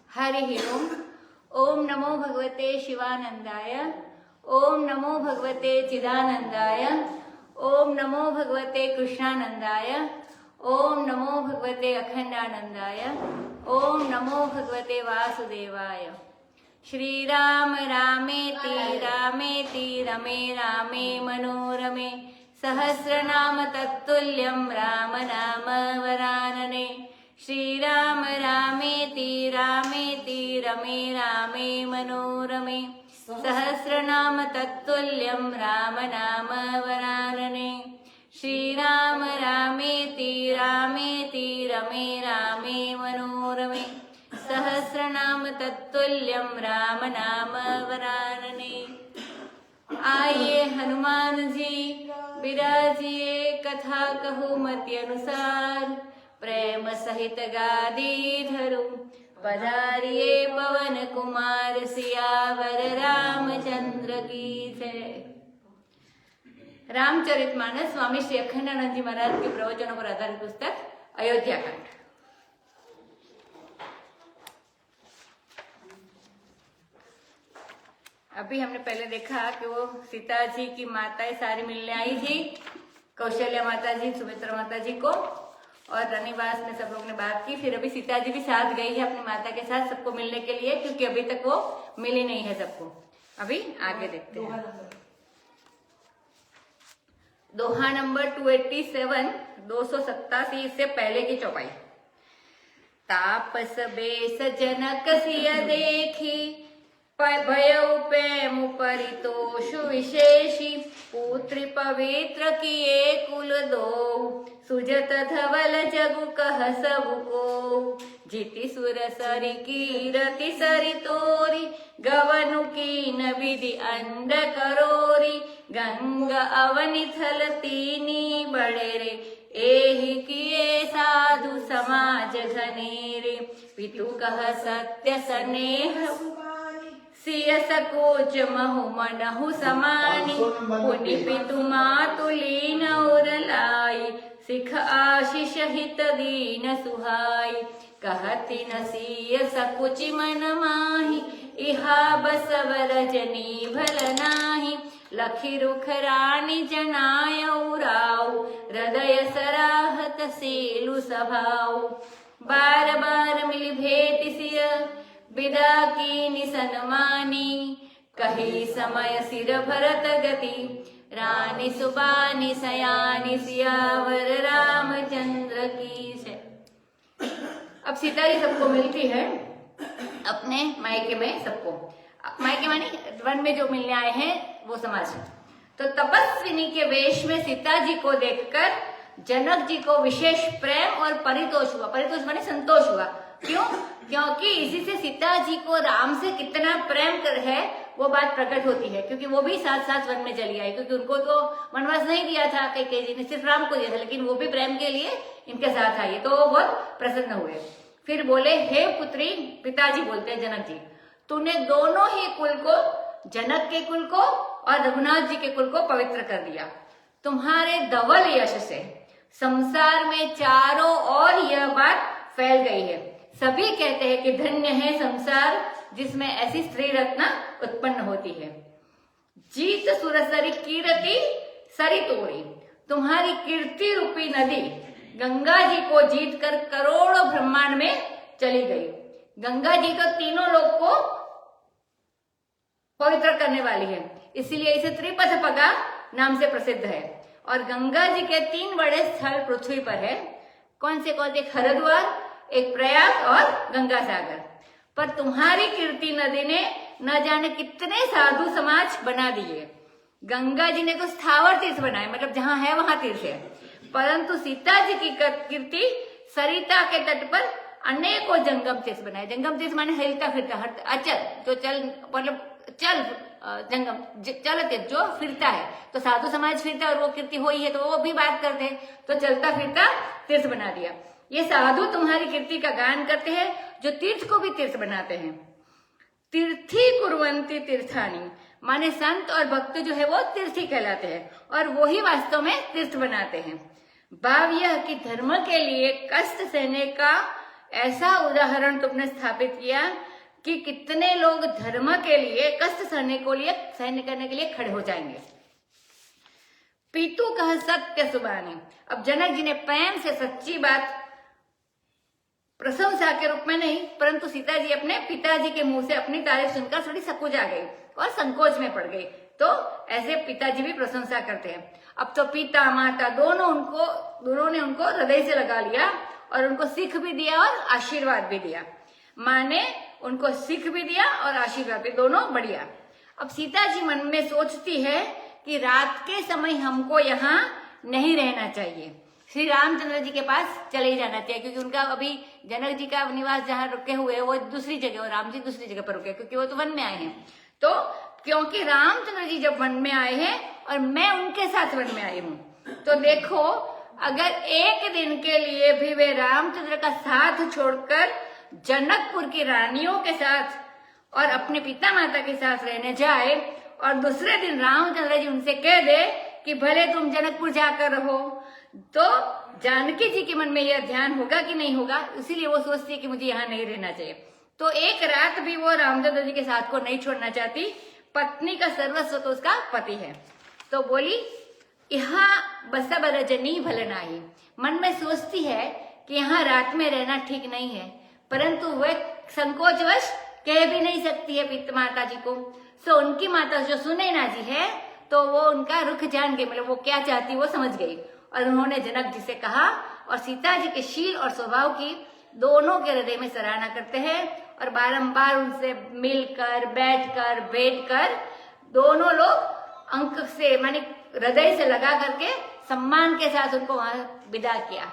हरि ओम। ओम नमो भगवते शिवानंदाय। ओम नमो भगवते चिदानंदाय। ओम नमो भगवते कृष्णानंदाय। ओम नमो भगवते अखंडानंदाय। ओम नमो भगवते वासुदेवाय। श्री राम रामेति रामेति रमे रामे मनोरमे सहस्रनाम तत्तुल्यं राम नाम वरानने। श्री राम रामेति रामेति रमे रामे मनोरमे सहस्रनाम तत्तुल्यं राम नाम वरानने। श्री राम रामेति रामेति रमे रामे मनोरमे सहस्रनाम तत्तुल्यं राम नाम वरानने। आइए हनुमान जी विराजिए, कथा कहूँ मति अनुसार। प्रेम सहित गादी धरू, पधारिए पवन कुमार सियावर रामचंद्र की जय। रामचरितमानस स्वामी श्री अखंडानंद जी महाराज के प्रवचनों पर आधारित पुस्तक अयोध्या कांड। अभी हमने पहले देखा कि वो सीता जी की माताएं सारी मिलने आई थी, कौशल्या माता जी, सुमित्रा माता जी को, और रनिवास में सब लोग ने बात की। फिर अभी सीता जी भी साथ गई है अपनी माता के साथ सबको मिलने के लिए, क्योंकि अभी तक वो मिली नहीं है सबको। अभी आगे देखते हैं। दोहा नंबर 287, 287 इससे पहले की चौपाई। तापस बेस जनक सिय देखी, भयउ प्रेम परितोषु विशेषी। पुत्री पवित्र किए कुल दो, सुजत धवल जगु कह सबु को। जीति सुर सरि कीरति सरि तोरी, गवनु कीन विधि अंड करोरी। गंगा अवनि थल तीनी बड़े रे, एहि किए साधु समाज घनेरे। पितु कह सत्य स्नेह, सिय सकोच महु मनहु समानी। पुनि पितु मातु लीन उर लाई, सिख आशीष हित दीन सुहाई। कहति न सिय सकुचि मन माही, इहा बसवर जनी भल नाही। लखी रुख रानी जनाय उराऊ, हृदय सराहत सेलु सभाऊ। बार बार मिली भेट सिय, विदा की निसन मानी। कही समय सिर भरत गति, रानी सुबानी सयानी। सियावर रामचंद्र की जय। अब सीता जी सबको मिलती है अपने मायके में, सबको मायके मानी वन में जो मिलने आए हैं वो समाज। तो तपस्विनी के वेश में सीता जी को देखकर जनक जी को विशेष प्रेम और परितोष हुआ। परितोष माने संतोष हुआ। क्यों? क्योंकि इसी से सीता जी को राम से कितना प्रेम कर है वो बात प्रकट होती है, क्योंकि वो भी साथ साथ वन में चली आई, क्योंकि उनको तो वनवास नहीं दिया था कैकेयी जी ने, सिर्फ राम को दिया था, लेकिन वो भी प्रेम के लिए इनके साथ आई, तो वो बहुत प्रसन्न हुए। फिर बोले, हे पुत्री, पिताजी बोलते हैं जनक जी, तूने दोनों ही कुल को, जनक के कुल को और रघुनाथ जी के कुल को पवित्र कर दिया। तुम्हारे धवल यश से संसार में चारों ओर यह बात फैल गई है। सभी कहते हैं कि धन्य है संसार जिसमें ऐसी स्त्री रत्न उत्पन्न होती है। जीत सुरसरी कीरति सरी तोरी, तुम्हारी कीर्ति रूपी नदी गंगा जी को जीत कर करोड़ों ब्रह्मांड में चली गई। गंगा जी तो तीनों लोक को पवित्र करने वाली है, इसीलिए इसे त्रिपथपगा नाम से प्रसिद्ध है। और गंगा जी के 3 बड़े स्थल पृथ्वी पर है। कौन से? एक हरिद्वार, एक प्रयाग और गंगा सागर। पर तुम्हारी कीर्ति नदी ने न जाने कितने साधु समाज बना दिए। गंगा जी ने तो स्थावर तीर्थ बनाए, मतलब जहां है वहां तीर्थ है, परंतु सीता जी की कीर्ति सरिता के तट पर अनेकों जंगम तीर्थ बनाए। जंगम तीर्थ माने हिलता फिरता, अचल, जो चल, मतलब चल, जंगम चल तीर्थ जो फिरता है, तो साधु समाज फिरता है और वो कीर्ति हुई है तो वो भी बात करते हैं, तो चलता फिरता तीर्थ बना दिया। ये साधु तुम्हारी कीर्ति का गान करते हैं, जो तीर्थ को भी तीर्थ बनाते हैं। तीर्थी कुर्वन्ति तीर्थानी, माने संत और भक्त जो है वो तीर्थी कहलाते हैं और वो ही वास्तव में तीर्थ बनाते हैं। भाव यह कि धर्म के लिए कष्ट सहने का ऐसा उदाहरण तुमने स्थापित किया कि कितने लोग धर्म के लिए कष्ट सहन करने के लिए खड़े हो जाएंगे। पीतु कह सत्य सुबानी। अब जनक जी ने प्रेम से सच्ची बात प्रशंसा के रूप में नहीं, परंतु सीता जी अपने पिताजी के मुंह से अपनी तारीफ सुनकर थोड़ी सकुचा गई और संकोच में पड़ गई। तो ऐसे पिताजी भी प्रशंसा करते हैं। अब तो पिता माता दोनों ने उनको हृदय से लगा लिया और उनको सीख भी दिया और आशीर्वाद भी दिया। माँ ने उनको सीख भी दिया और आशीर्वाद भी, दोनों बढ़िया। अब सीता जी मन में सोचती है कि रात के समय हमको यहाँ नहीं रहना चाहिए, श्री रामचंद्र जी के पास चले ही जाना चाहिए, क्योंकि उनका अभी जनक जी का निवास जहाँ रुके हुए वो दूसरी जगह और राम जी दूसरी जगह पर रुके, क्योंकि वो तो वन में आए हैं। तो क्योंकि रामचंद्र जी जब वन में आए हैं और मैं उनके साथ वन में आई हूँ, तो देखो अगर एक दिन के लिए भी वे रामचंद्र का साथ छोड़कर जनकपुर की रानियों के साथ और अपने पिता माता के साथ रहने जाए और दूसरे दिन रामचंद्र जी उनसे कह दे कि भले तुम जनकपुर जाकर रहो, तो जानकी जी के मन में यह ध्यान होगा कि नहीं होगा, इसीलिए वो सोचती है कि मुझे यहाँ नहीं रहना चाहिए। तो एक रात भी वो रामचंद्र जी के साथ को नहीं छोड़ना चाहती। पत्नी का सर्वस्व तो उसका पति है। तो बोली यहाँ बसा बरजनी भलनाही, मन में सोचती है कि यहाँ रात में रहना ठीक नहीं है, परंतु वह संकोचवश कह भी नहीं सकती है पिता माता जी को। सो उनकी माता जो सुनैना जी है, तो वो उनका रुख जान के, मतलब वो क्या चाहती वो समझ गई और उन्होंने जनक जी से कहा और सीता जी के शील और स्वभाव की दोनों के हृदय में सराहना करते हैं और बारंबार उनसे मिलकर बैठकर दोनों लोग अंक से माने हृदय से लगा करके सम्मान के साथ उनको वहां विदा किया,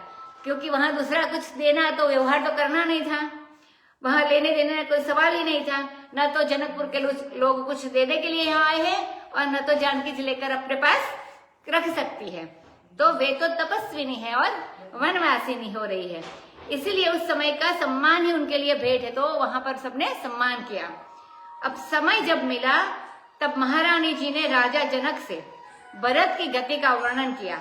क्योंकि वहां दूसरा कुछ देना तो व्यवहार तो करना नहीं था, वहां लेने देने का कोई सवाल ही नहीं था। न तो जनकपुर के लोग कुछ देने के लिए यहाँ आए हैं और न तो जानकी जी लेकर अपने पास रख सकती है। तो वे तो तपस्विनी है और वनवासिनी हो रही है, इसीलिए उस समय का सम्मान ही उनके लिए भेंट है। तो वहां पर सबने सम्मान किया। अब समय जब मिला तब महारानी जी ने राजा जनक से भरत की गति का वर्णन किया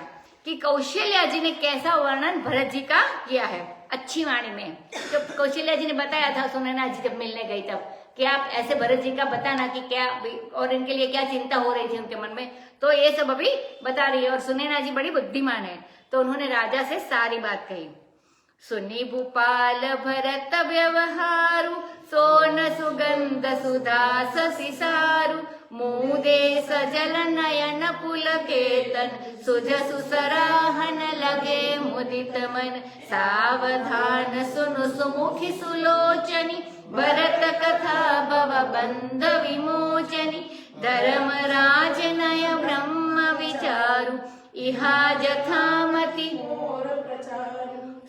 कि कौशल्या जी ने कैसा वर्णन भरत जी का किया है अच्छी वाणी में। तो कौशल्या जी ने बताया था सुनैना जी जब मिलने गई तब कि आप ऐसे भरत जी का बताना कि क्या और इनके लिए क्या चिंता हो रही थी उनके मन में, तो ये सब अभी बता रही है। और सुनैना जी बड़ी बुद्धिमान है, तो उन्होंने राजा से सारी बात कही। सुनी भूपाल भरत व्यवहारु, सोन सुगंध सुधा सिसारु, मुदे सजल नयन पुलकेतन, सुजसु सराहन लगे मुदित मन, सावधान सुनु सुमुखी सुलोचनी, भरत कथा भव बंध विमोचनी, धर्मराज नय ब्रह्म विचारु, इहा जथामति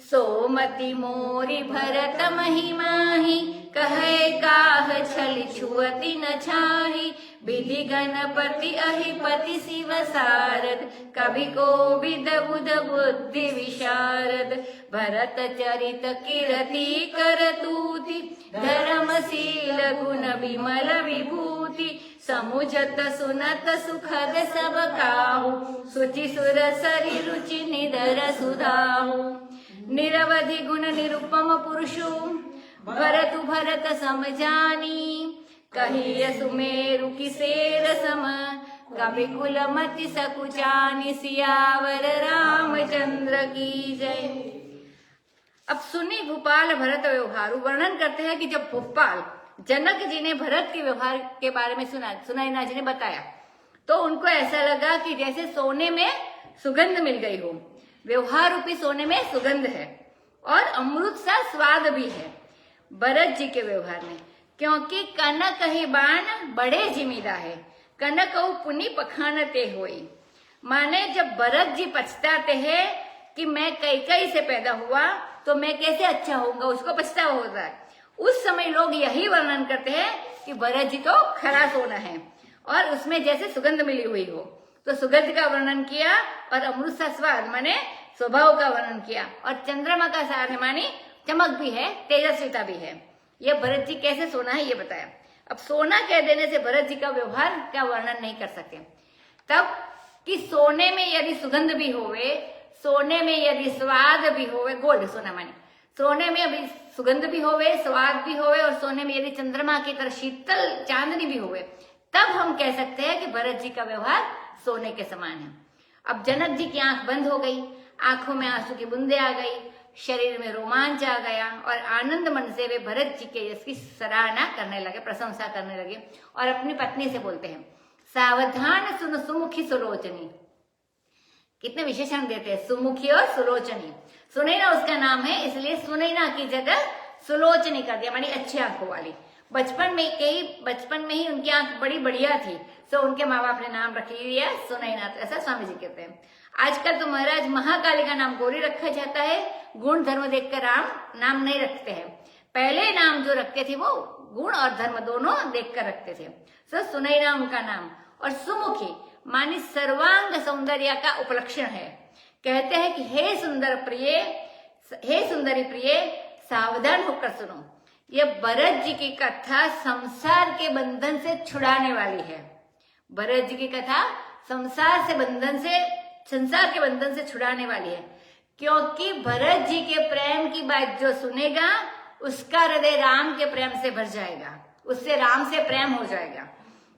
सोमति मोरी भरत महिमाहि, कहे काह छल छुअति न छाहि, विधि गणपति अहिपति शिव सारद, कवि कोविद बुध बुद्धि विशारद, भरत चरित कीरति करतूति, धर्मशील गुण विमल विभूति, समुझत सुनत सुखद सब काहू, सुचि सुर सरि रुचि निधर सुधाहु, निरवधि गुण निरुपम पुरुषु, भरतु भरत समझानी, कहिय सुमेरु की सेर सम, कवि कुल मति सकुचानी, सियावर रामचंद्र की जय। अब सुनी भूपाल भरत व्यवहार वर्णन करते हैं कि जब भूपाल जनक जी ने भरत के व्यवहार के बारे में सुनैना जी ने बताया, तो उनको ऐसा लगा कि जैसे सोने में सुगंध मिल गई हो। व्यवहार रूपी सोने में सुगंध है और अमृत सा स्वाद भी है भरत जी के व्यवहार में, क्योंकि कनक ही बाण बड़े जिमीदा है, कनक पुनि पखानते होई। माने जब भरत जी पछताते हैं कि मैं कैकई से पैदा हुआ तो मैं कैसे अच्छा होऊंगा, उसको पछतावा होता है। उस समय लोग यही वर्णन करते हैं कि भरत जी तो खरा सोना है और उसमें जैसे सुगंध मिली हुई हो। तो सुगंध का वर्णन किया और अमृत सा स्वाद माने स्वभाव का वर्णन किया, और चंद्रमा का सार है मानी चमक भी है, तेजस्विता भी है। ये भरत जी कैसे सोना है ये बताया। अब सोना कह देने से भरत जी का व्यवहार का वर्णन नहीं कर सके। तब कि सोने में यदि सुगंध भी होवे, सोने में यदि स्वाद भी होवे, गोल्ड सोना माने, सोने में अभी सुगंध भी होवे, स्वाद भी होवे, और सोने में यदि चंद्रमा की तरह शीतल चांदनी भी होवे, तब हम कह सकते हैं कि भरत जी का व्यवहार सोने के समान है। अब जनक जी की आंख बंद हो गई, आंखों में आंसू की बूंदें आ गई, शरीर में रोमांच आ गया, और आनंद मन से वे भरत जी के यश की सराहना करने लगे, प्रशंसा करने लगे, और अपनी पत्नी से बोलते हैं, सावधान सुन सुमुखी सुलोचनी। कितने विशेषण देते हैं, सुमुखी और सुलोचनी। सुनैना उसका नाम है, इसलिए सुनैना की जगह सुलोचनी कर दिया, मानी अच्छी आंखों वाली। बचपन में ही उनकी आंख बड़ी बढ़िया थी, तो उनके माँ बाप ने नाम रख लिया सुनैना, ऐसा स्वामी जी कहते हैं। आजकल तो महाराज महाकाली का नाम गौरी रखा जाता है, गुण धर्म देखकर राम नाम नहीं रखते हैं। पहले नाम जो रखते थे वो गुण और धर्म दोनों देखकर रखते थे। सो सुनैना उनका नाम, और सुमुखी मानी सर्वांग सौंदर्य का उपलक्षण है। कहते हैं कि हे सुंदर प्रिय, हे सुंदरी प्रिय, सावधान होकर सुनो, ये भरत जी की कथा संसार के बंधन से छुड़ाने वाली है। भरत जी की कथा संसार के बंधन से छुड़ाने वाली है, क्योंकि भरत जी के प्रेम की बात जो सुनेगा उसका हृदय राम के प्रेम से भर जाएगा, उससे राम से प्रेम हो जाएगा,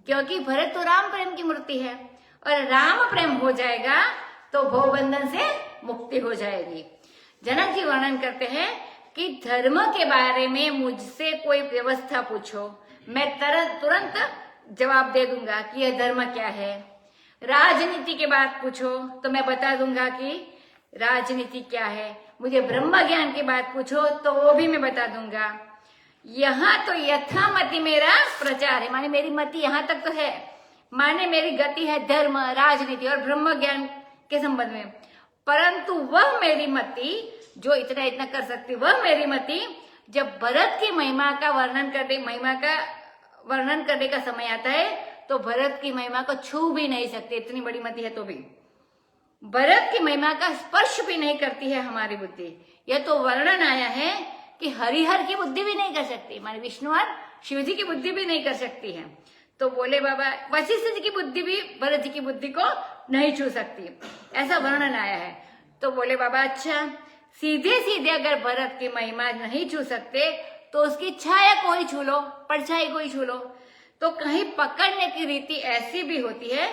क्योंकि भरत तो राम प्रेम की मूर्ति है, और राम प्रेम हो जाएगा तो भवबंधन से मुक्ति हो जाएगी। जनक जी वर्णन करते हैं कि धर्म के बारे में मुझसे कोई व्यवस्था पूछो, मैं तुरंत जवाब दे दूंगा कि यह धर्म क्या है। राजनीति के बात पूछो तो मैं बता दूंगा कि राजनीति क्या है। मुझे ब्रह्म ज्ञान की बात पूछो तो वो भी मैं बता दूंगा। यहाँ तो यथामति मेरा प्रचार है, माने मेरी मति यहाँ तक तो है, माने मेरी गति है धर्म, राजनीति और ब्रह्म ज्ञान के संबंध में, परंतु वह मेरी मति जो इतना कर सकती, वह मेरी मति जब भरत की महिमा का वर्णन करने का समय आता है तो भरत की महिमा को छू भी नहीं सकते, इतनी बड़ी मति है तो भी भरत की महिमा का स्पर्श भी नहीं करती है हमारी बुद्धि। यह तो वर्णन आया है कि हरिहर की बुद्धि भी नहीं कर सकती, माने विष्णु और शिव जी की बुद्धि भी नहीं कर सकती है। तो बोले बाबा वशिष्ठ जी की बुद्धि भी भरत जी की बुद्धि को नहीं छू सकती, ऐसा वर्णन आया है। तो बोले बाबा अच्छा, सीधे सीधे अगर भरत की महिमा नहीं छू सकते तो उसकी छाया को ही छू लो, परछाई को ही छू लो। तो कहीं पकड़ने की रीति ऐसी भी होती है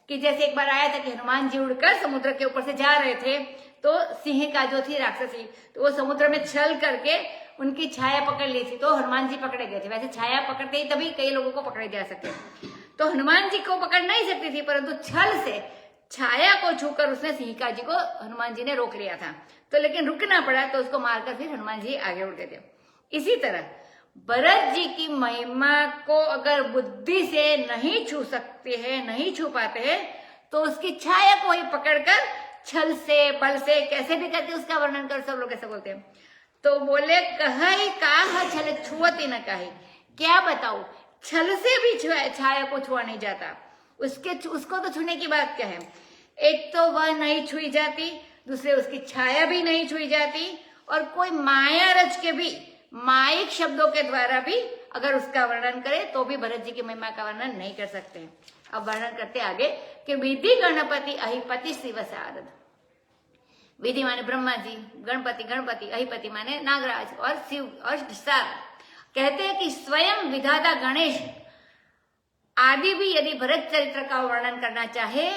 कि जैसे एक बार आया था कि हनुमान जी उड़कर समुद्र के ऊपर से जा रहे थे, तो सिंह का जो थी राक्षसी, तो वो समुद्र में छल करके उनकी छाया पकड़ ली थी, तो हनुमान जी पकड़े गए थे। वैसे छाया पकड़ते ही तभी कई लोगों को पकड़े जा सकते, तो हनुमान जी को पकड़ नहीं सकती थी, परंतु छल से छाया को छूकर उसने सिंहिका जी को हनुमान जी ने रोक लिया था। तो लेकिन रुकना पड़ा, तो उसको मारकर फिर हनुमान जी आगे उड़ गए थे। इसी तरह भरत जी की महिमा को अगर बुद्धि से नहीं छू सकते हैं, नहीं छू पाते हैं, तो उसकी छाया को ही पकड़कर छल से, बल से, कैसे भी करके उसका वर्णन कर, सब लोग ऐसे बोलते हैं। तो बोले कही काह छल छुअती न कही, क्या बताओ, छल से भी छाया को छुआ नहीं जाता, उसको तो छूने की बात क्या है। एक तो वह नहीं छुई जाती, दूसरे उसकी छाया भी नहीं छुई जाती, और कोई माया रच के भी, माइक शब्दों के द्वारा भी अगर उसका वर्णन करे तो भी भरत जी की महिमा का वर्णन नहीं कर सकते हैं। अब वर्णन करते आगे कि विधि गणपति अहिपति शिव सारद। विधि माने ब्रह्मा जी, गणपति अहिपति माने नागराज, और शिव और सारद। कहते हैं कि स्वयं विधाता गणेश आदि भी यदि भरत चरित्र का वर्णन करना चाहे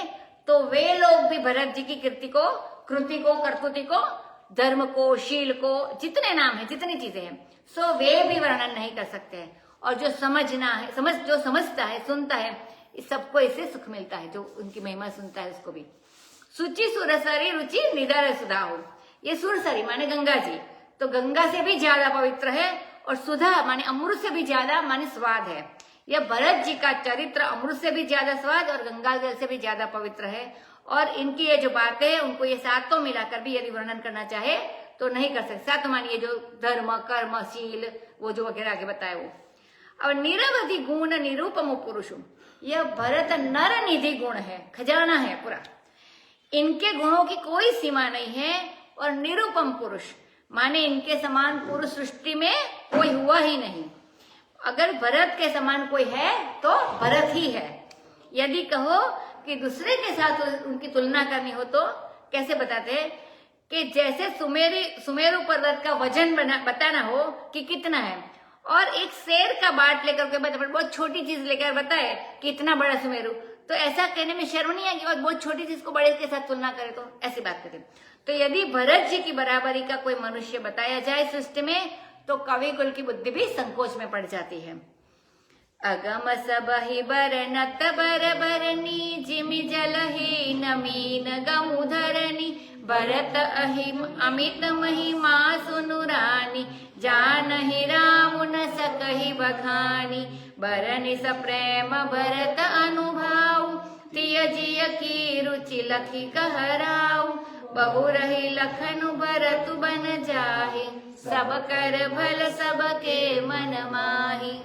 तो वे लोग भी भरत जी की कृति को, कर्तुति को, धर्म को, शील को, जितने नाम है, जितनी चीजें हैं, सो वे भी वर्णन नहीं कर सकते हैं। और जो समझता है, सुनता है, इस सबको इससे सुख मिलता है, जो उनकी महिमा सुनता है उसको भी। सुचि सुरसरी रुचि निधर सुधाओ, ये सुरसरी माने गंगा जी, तो गंगा से भी ज्यादा पवित्र है, और सुधा माने अमृत से भी ज्यादा माने स्वाद है। यह भरत जी का चरित्र अमृत से भी ज्यादा स्वाद और गंगा जल से भी ज्यादा पवित्र है। और इनकी ये जो बातें हैं उनको ये सातों मिलाकर भी यदि वर्णन करना चाहे तो नहीं कर सकते। सात मानिए जो धर्म, कर्म, शील, वो जो वगैरह आगे बताए वो। और निरवधि गुण निरूपम पुरुष, यह भरत नर निधि गुण है, खजाना है पूरा, इनके गुणों की कोई सीमा नहीं है। और निरूपम पुरुष माने इनके समान पुरुष सृष्टि में कोई हुआ ही नहीं। अगर भरत के समान कोई है तो भरत ही है। यदि कहो कि दूसरे के साथ उनकी तुलना करनी हो तो कैसे बताते हैं कि जैसे सुमेरु पर्वत का वजन बताना हो कि कितना है, और एक शेर का बाट लेकर के बहुत छोटी चीज लेकर बताए कि इतना बड़ा सुमेरु, तो ऐसा कहने में शर्म नहीं आएगी, और बहुत छोटी चीज को बड़े के साथ तुलना करे तो ऐसी बात करें। तो यदि भरत जी की बराबरी का कोई मनुष्य बताया जाए सृष्टि में, तो कवि कुल की बुद्धि भी संकोच में पड़ जाती है। अगम सबहि बरनत बर बरनी, जिमि जलहि नमीन गमुधरनी, भरत अहिम अमित महिमा सुनुरानी, जानहि राम न सकहि बखानी, बरनि सप्रेम भरत अनुभाव, तिय जिय की रुचि लखि कहराऊ, बहु रही लखनु भरतु बन जाहि, सब कर भल सबके मन माहि।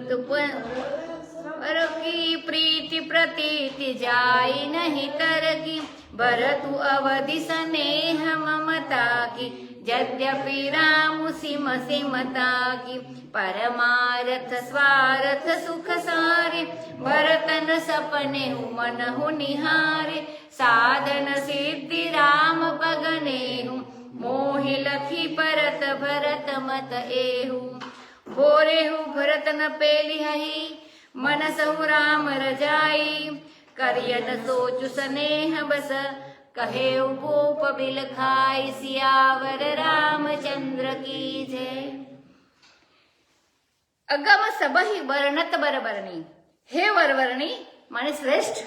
तो पर की प्रीति प्रतीति जाई नहीं तरकी, भरतु अवधि स्नेह ममता की, यद्यपि राम सिम सिमता की, परमारथ स्वार्थ सुख सारे, भरतन सपने मन हु निहारे, साधन सिद्धि राम पगनेहु, मोहि लखी परत भरत मत एहु, भोरेहु भरत न पेलिहहि, मनसहु राम रजाई, करियन सोचु स्नेह बस, कहे भूप बिल खाई, सियावर रामचंद्र की जय। अगम सबहि बरनत बर बरनी, हे वरवरणी माने श्रेष्ठ,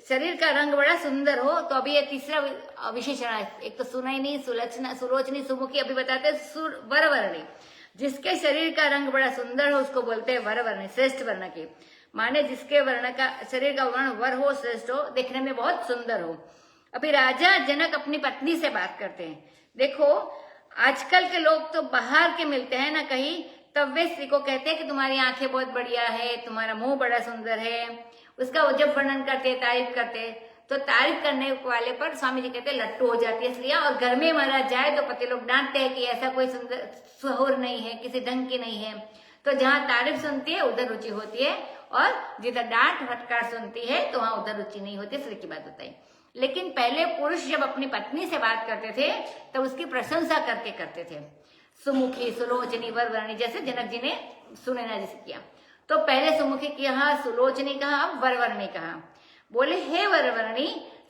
शरीर का रंग बड़ा सुंदर हो। तो अभी ये तीसरा विशेषण है, एक तो सुनैनी, सुलक्षणा, सुलोचनी, सुमुखी, अभी बताते हैं वरवरणी। जिसके शरीर का रंग बड़ा सुंदर हो उसको बोलते हैं वरवरणी, श्रेष्ठ वर्ण की। माने जिसके वर्ण का शरीर का वर्ण वर हो, श्रेष्ठ हो, देखने में बहुत सुंदर हो। अभी राजा जनक अपनी पत्नी से बात करते हैं। देखो आजकल के लोग तो बाहर के मिलते हैं ना कहीं, तब वे स्त्री को कहते हैं कि तुम्हारी आंखें बहुत बढ़िया है, तुम्हारा मुंह बड़ा सुंदर है, उसका वो जब वर्णन करते, तारीफ करते, तो तारीफ करने वाले पर स्वामी जी कहते लट्टू हो जाती है स्त्रियां। और घर में मारा जाए तो पति लोग डांटते हैं कि ऐसा कोई सुंदर सुहुर नहीं है, किसी ढंग की नहीं है। तो जहाँ तारीफ सुनती है उधर रुचि होती है, और जिधर डांट फटकार सुनती है तो वहां उधर रुचि नहीं होती, स्त्री की बात होता है। लेकिन पहले पुरुष जब अपनी पत्नी से बात करते थे तो उसकी प्रशंसा करके करते थे, सुमुखी, सुलोचनी, वरवरणी, जैसे जनक जी ने सुनैना जी से किया। तो पहले सुमुखी कहा, सुलोचनी कहा, अब वरवरणी कहा। बोले हे वरवरणी,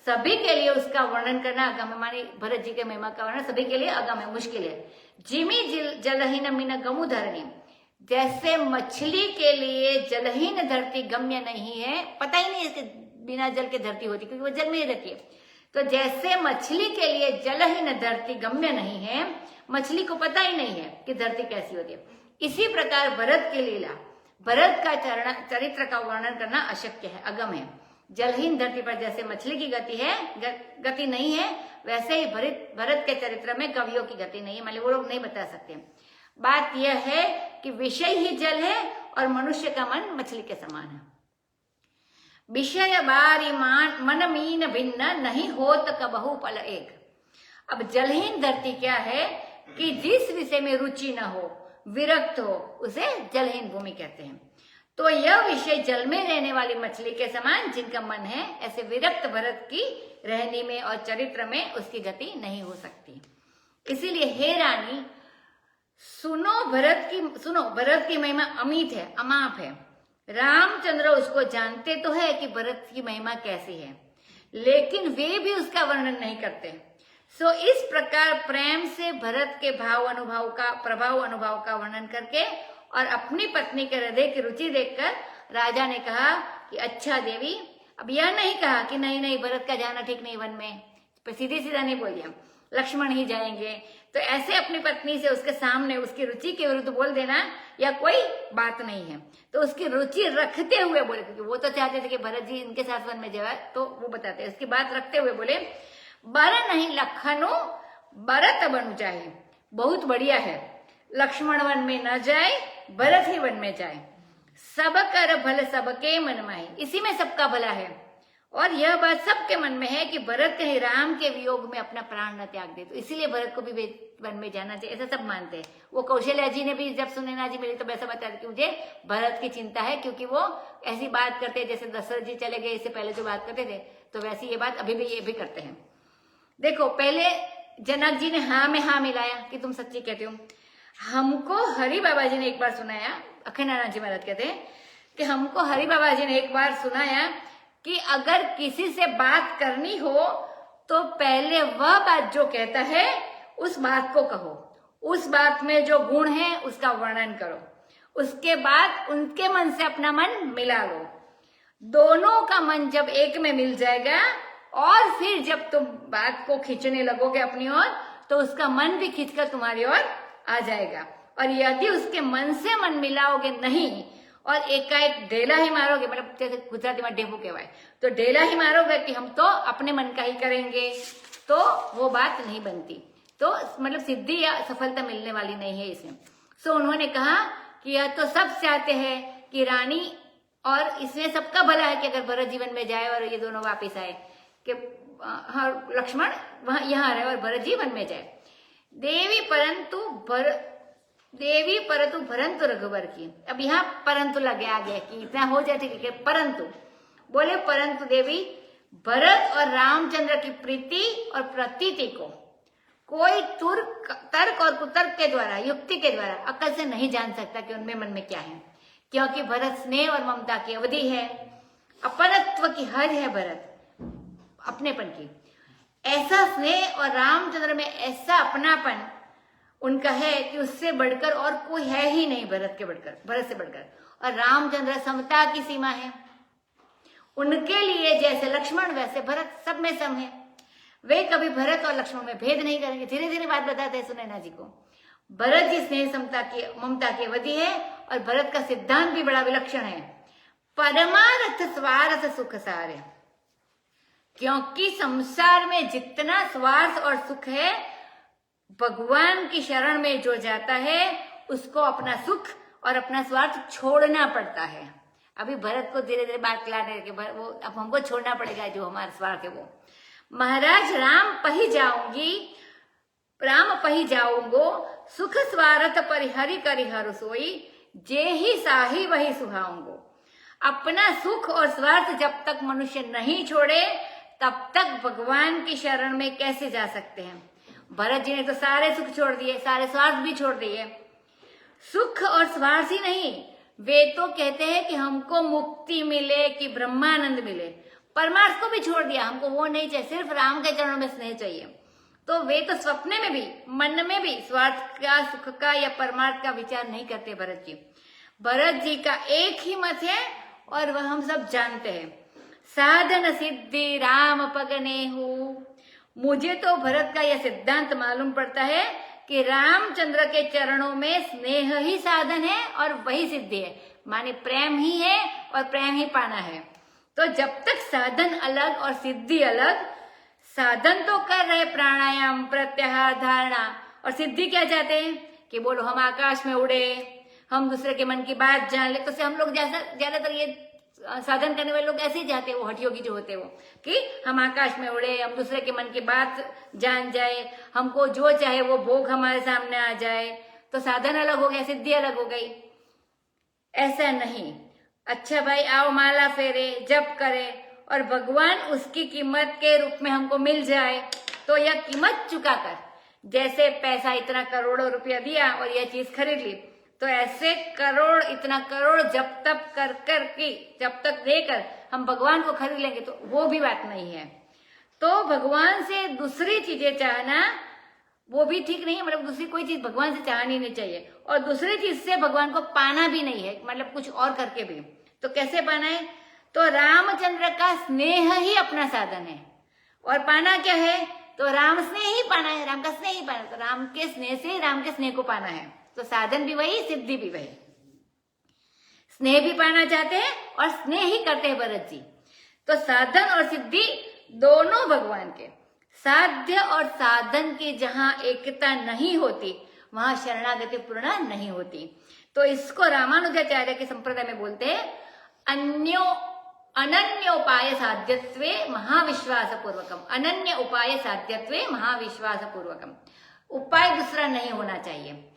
सभी के लिए उसका वर्णन करना अगम है, मानी भरत जी के महिमा का वर्णन सभी के लिए अगम है, मुश्किल है। जिमी जलहीन मीन गमुधरणी, जैसे मछली के लिए जलहीन धरती गम्य नहीं है, पता ही नहीं इसके बिना जल के धरती होती, क्योंकि वो जल में ही रहती है। तो जैसे मछली के लिए जलहीन धरती गम्य नहीं है, मछली को पता ही नहीं है कि धरती कैसी होती है, इसी प्रकार भरत की लीला, भरत का चरित्र का वर्णन करना अशक्य है, अगम है। जलहीन धरती पर जैसे मछली की गति है, गति नहीं है, वैसे ही भरत के चरित्र में कवियों की गति नहीं है, मतलब वो लोग नहीं बता सकते। बात यह है कि विषय ही जल है और मनुष्य का मन मछली के समान है। विषय बारी मन मीन भिन्न, नहीं होत कबहु फल एक। अब जलहीन धरती क्या है कि जिस विषय में रुचि न हो, विरक्त हो, उसे जलहीन भूमि कहते हैं। तो यह विषय जल में रहने वाली मछली के समान जिनका मन है, ऐसे विरक्त भरत की रहनी में और चरित्र में उसकी गति नहीं हो सकती। इसीलिए हे रानी सुनो, भरत की महिमा अमित है, अमाप है। रामचंद्र उसको जानते तो है कि भरत की महिमा कैसी है, लेकिन वे भी उसका वर्णन नहीं करते। सो इस प्रकार प्रेम से भरत के प्रभाव अनुभव का वर्णन करके और अपनी पत्नी के हृदय की रुचि देखकर राजा ने कहा कि अच्छा देवी, अब यह नहीं कहा कि नहीं भरत का जाना ठीक नहीं वन में, सीधे सीधा नहीं बोल दिया, लक्ष्मण ही जाएंगे। तो ऐसे अपनी पत्नी से उसके सामने उसकी रुचि के विरुद्ध बोल देना या कोई बात नहीं है। तो उसकी रुचि रखते हुए बोले, क्योंकि वो तो चाहते थे कि भरत जी इनके साथ वन में जाए, तो वो बताते हैं, उसकी बात रखते हुए बोले बर नहीं लखनो भरत बनु जाए, बहुत बढ़िया है, लक्ष्मण वन में न जाए, भरत ही वन में जाए। सब कर भल सबके मन माही, इसी में सबका भला है। और यह बात सबके मन में है कि भरत कहीं राम के वियोग में अपना प्राण न त्याग दे, तो इसीलिए भरत को भी वन में जाना चाहिए, ऐसा सब मानते हैं। वो कौशल्या जी ने भी जब सुनैना जी मिली तो वैसा बताया कि मुझे भरत की चिंता है, क्योंकि वो ऐसी बात करते जैसे दशरथ जी चले गए, इससे पहले जो बात करते थे, तो वैसे ये बात अभी भी ये भी करते हैं। देखो, पहले जनक जी ने हाँ में हाँ मिलाया कि तुम सच्ची कहते हो। हमको हरि बाबा जी ने एक बार सुनाया, अखंडानंद जी महाराज कहते हैं कि हमको हरि बाबा जी ने एक बार सुनाया कि अगर किसी से बात करनी हो तो पहले वह बात जो कहता है उस बात को कहो, उस बात में जो गुण है उसका वर्णन करो, उसके बाद उनके मन से अपना मन मिला लो। दोनों का मन जब एक में मिल जाएगा और फिर जब तुम बात को खींचने लगोगे अपनी ओर तो उसका मन भी खींचकर तुम्हारी ओर आ जाएगा। और यदि उसके मन से मन मिलाओगे नहीं और एकाएक डेला ही मारोगे, मतलब जैसे गुजराती में डेफो कहवाय, तो डेला ही मारोगे कि हम तो अपने मन का ही करेंगे, तो वो बात नहीं बनती, तो मतलब सिद्धि या सफलता मिलने वाली नहीं है इसमें। सो उन्होंने कहा कि यह तो सब चाहते हैं कि रानी, और इसमें सबका भला है कि अगर भरत जीवन में जाए और ये दोनों वापिस आए कि लक्ष्मण वहां यहाँ रहे और भरत जीवन में जाए। देवी परंतु भरंतु रघुवर की, अब यहाँ परंतु लगे आ गया कि इतना हो जाए ठीक है, परंतु बोले परंतु देवी भरत और रामचंद्र की प्रीति और प्रतीति को कोई तर्क और कुतर्क के द्वारा, युक्ति के द्वारा, अकल से नहीं जान सकता कि उनमें मन में क्या है, क्योंकि भरत स्नेह और ममता की अवधि है, अपनत्व की हद है भरत अपनेपन की, ऐसा स्नेह और रामचंद्र में ऐसा अपनापन उनका है कि उससे बढ़कर और कोई है ही नहीं भरत से बढ़कर। और रामचंद्र समता की सीमा है, उनके लिए जैसे लक्ष्मण वैसे भरत सब में सम है। वे कभी भरत और लक्ष्मण में भेद नहीं करेंगे। धीरे धीरे बात बताते हैं सुनैना जी को। भरत जी स्नेह समता की ममता की अवधि है और भरत का सिद्धांत भी बड़ा विलक्षण है, परमार्थ स्वार्थ सुख सारे, क्योंकि संसार में जितना स्वार्थ और सुख है भगवान की शरण में जो जाता है उसको अपना सुख और अपना स्वार्थ छोड़ना पड़ता है। अभी भरत को धीरे धीरे बात लाने के वो अब हमको छोड़ना पड़ेगा जो हमारा स्वार्थ है वो। महाराज राम पही जाऊंगो सुख स्वार्थ परिहरि करिहर सोई, जे ही साही वही सुहाऊंगो। अपना सुख और स्वार्थ जब तक मनुष्य नहीं छोड़े तब तक भगवान की शरण में कैसे जा सकते हैं। भरत जी ने तो सारे सुख छोड़ दिए, सारे स्वार्थ भी छोड़ दिए। सुख और स्वार्थ ही नहीं, वे तो कहते हैं कि हमको मुक्ति मिले कि ब्रह्मानंद मिले, परमार्थ को भी छोड़ दिया, हमको वो नहीं चाहिए, सिर्फ राम के चरणों में स्नेह चाहिए। तो वे तो सपने में भी मन में भी स्वार्थ का, सुख का या परमार्थ का विचार नहीं करते भरत जी। भरत जी का एक ही मत है और वह हम सब जानते हैं, साधन सिद्धि राम पगने हूँ। मुझे तो भरत का यह सिद्धांत मालूम पड़ता है कि रामचंद्र के चरणों में स्नेह ही साधन है और वही सिद्धि है, माने प्रेम ही है और प्रेम ही पाना है। तो जब तक साधन अलग और सिद्धि अलग, साधन तो कर रहे प्राणायाम प्रत्याहार धारणा, और सिद्धि क्या चाहते हैं कि बोलो हम आकाश में उड़े, हम दूसरे के मन की बात जान ले। तो हम लोग ज्यादातर ये साधन करने वाले लोग ऐसे ही जाते हैं, वो हठयोगी जो होते हैं वो, कि हम आकाश में उड़े, हम दूसरे के मन की बात जान जाए, हमको जो चाहे वो भोग हमारे सामने आ जाए। तो साधन अलग हो गया, सिद्धि अलग हो गई। ऐसा नहीं। अच्छा भाई आओ माला फेरे, जप करे और भगवान उसकी कीमत के रूप में हमको मिल जाए, तो यह कीमत चुका कर, जैसे पैसा इतना करोड़ों रुपया दिया और यह चीज खरीद ली, तो ऐसे करोड़ इतना करोड़ जब तक जब तक देकर हम भगवान को खरीद लेंगे तो वो भी बात नहीं है। तो भगवान से दूसरी चीजें चाहना वो भी ठीक नहीं है, मतलब दूसरी कोई चीज भगवान से चाहनी नहीं चाहिए, और दूसरी चीज से भगवान को पाना भी नहीं है, मतलब कुछ और करके भी। तो कैसे पाना है? तो रामचंद्र का स्नेह ही अपना साधन है, और पाना क्या है? तो राम स्नेह ही पाना है, राम का स्नेह ही पाना है। तो राम के स्नेह से राम के स्नेह को पाना है। तो साधन भी वही, सिद्धि भी वही। स्नेह भी पाना चाहते हैं और स्नेह ही करते हैं भरत जी। तो साधन और सिद्धि दोनों भगवान के। साध्य और साधन की जहां एकता नहीं होती वहां शरणागति पूर्ण नहीं होती। तो इसको रामानुजाचार्य के संप्रदाय में बोलते हैं अनन्योपाय साध्यत्वे महाविश्वास पूर्वकम। अनन्य उपाय साध्यत्वे महाविश्वास पूर्वकम। उपाय दूसरा नहीं होना चाहिए।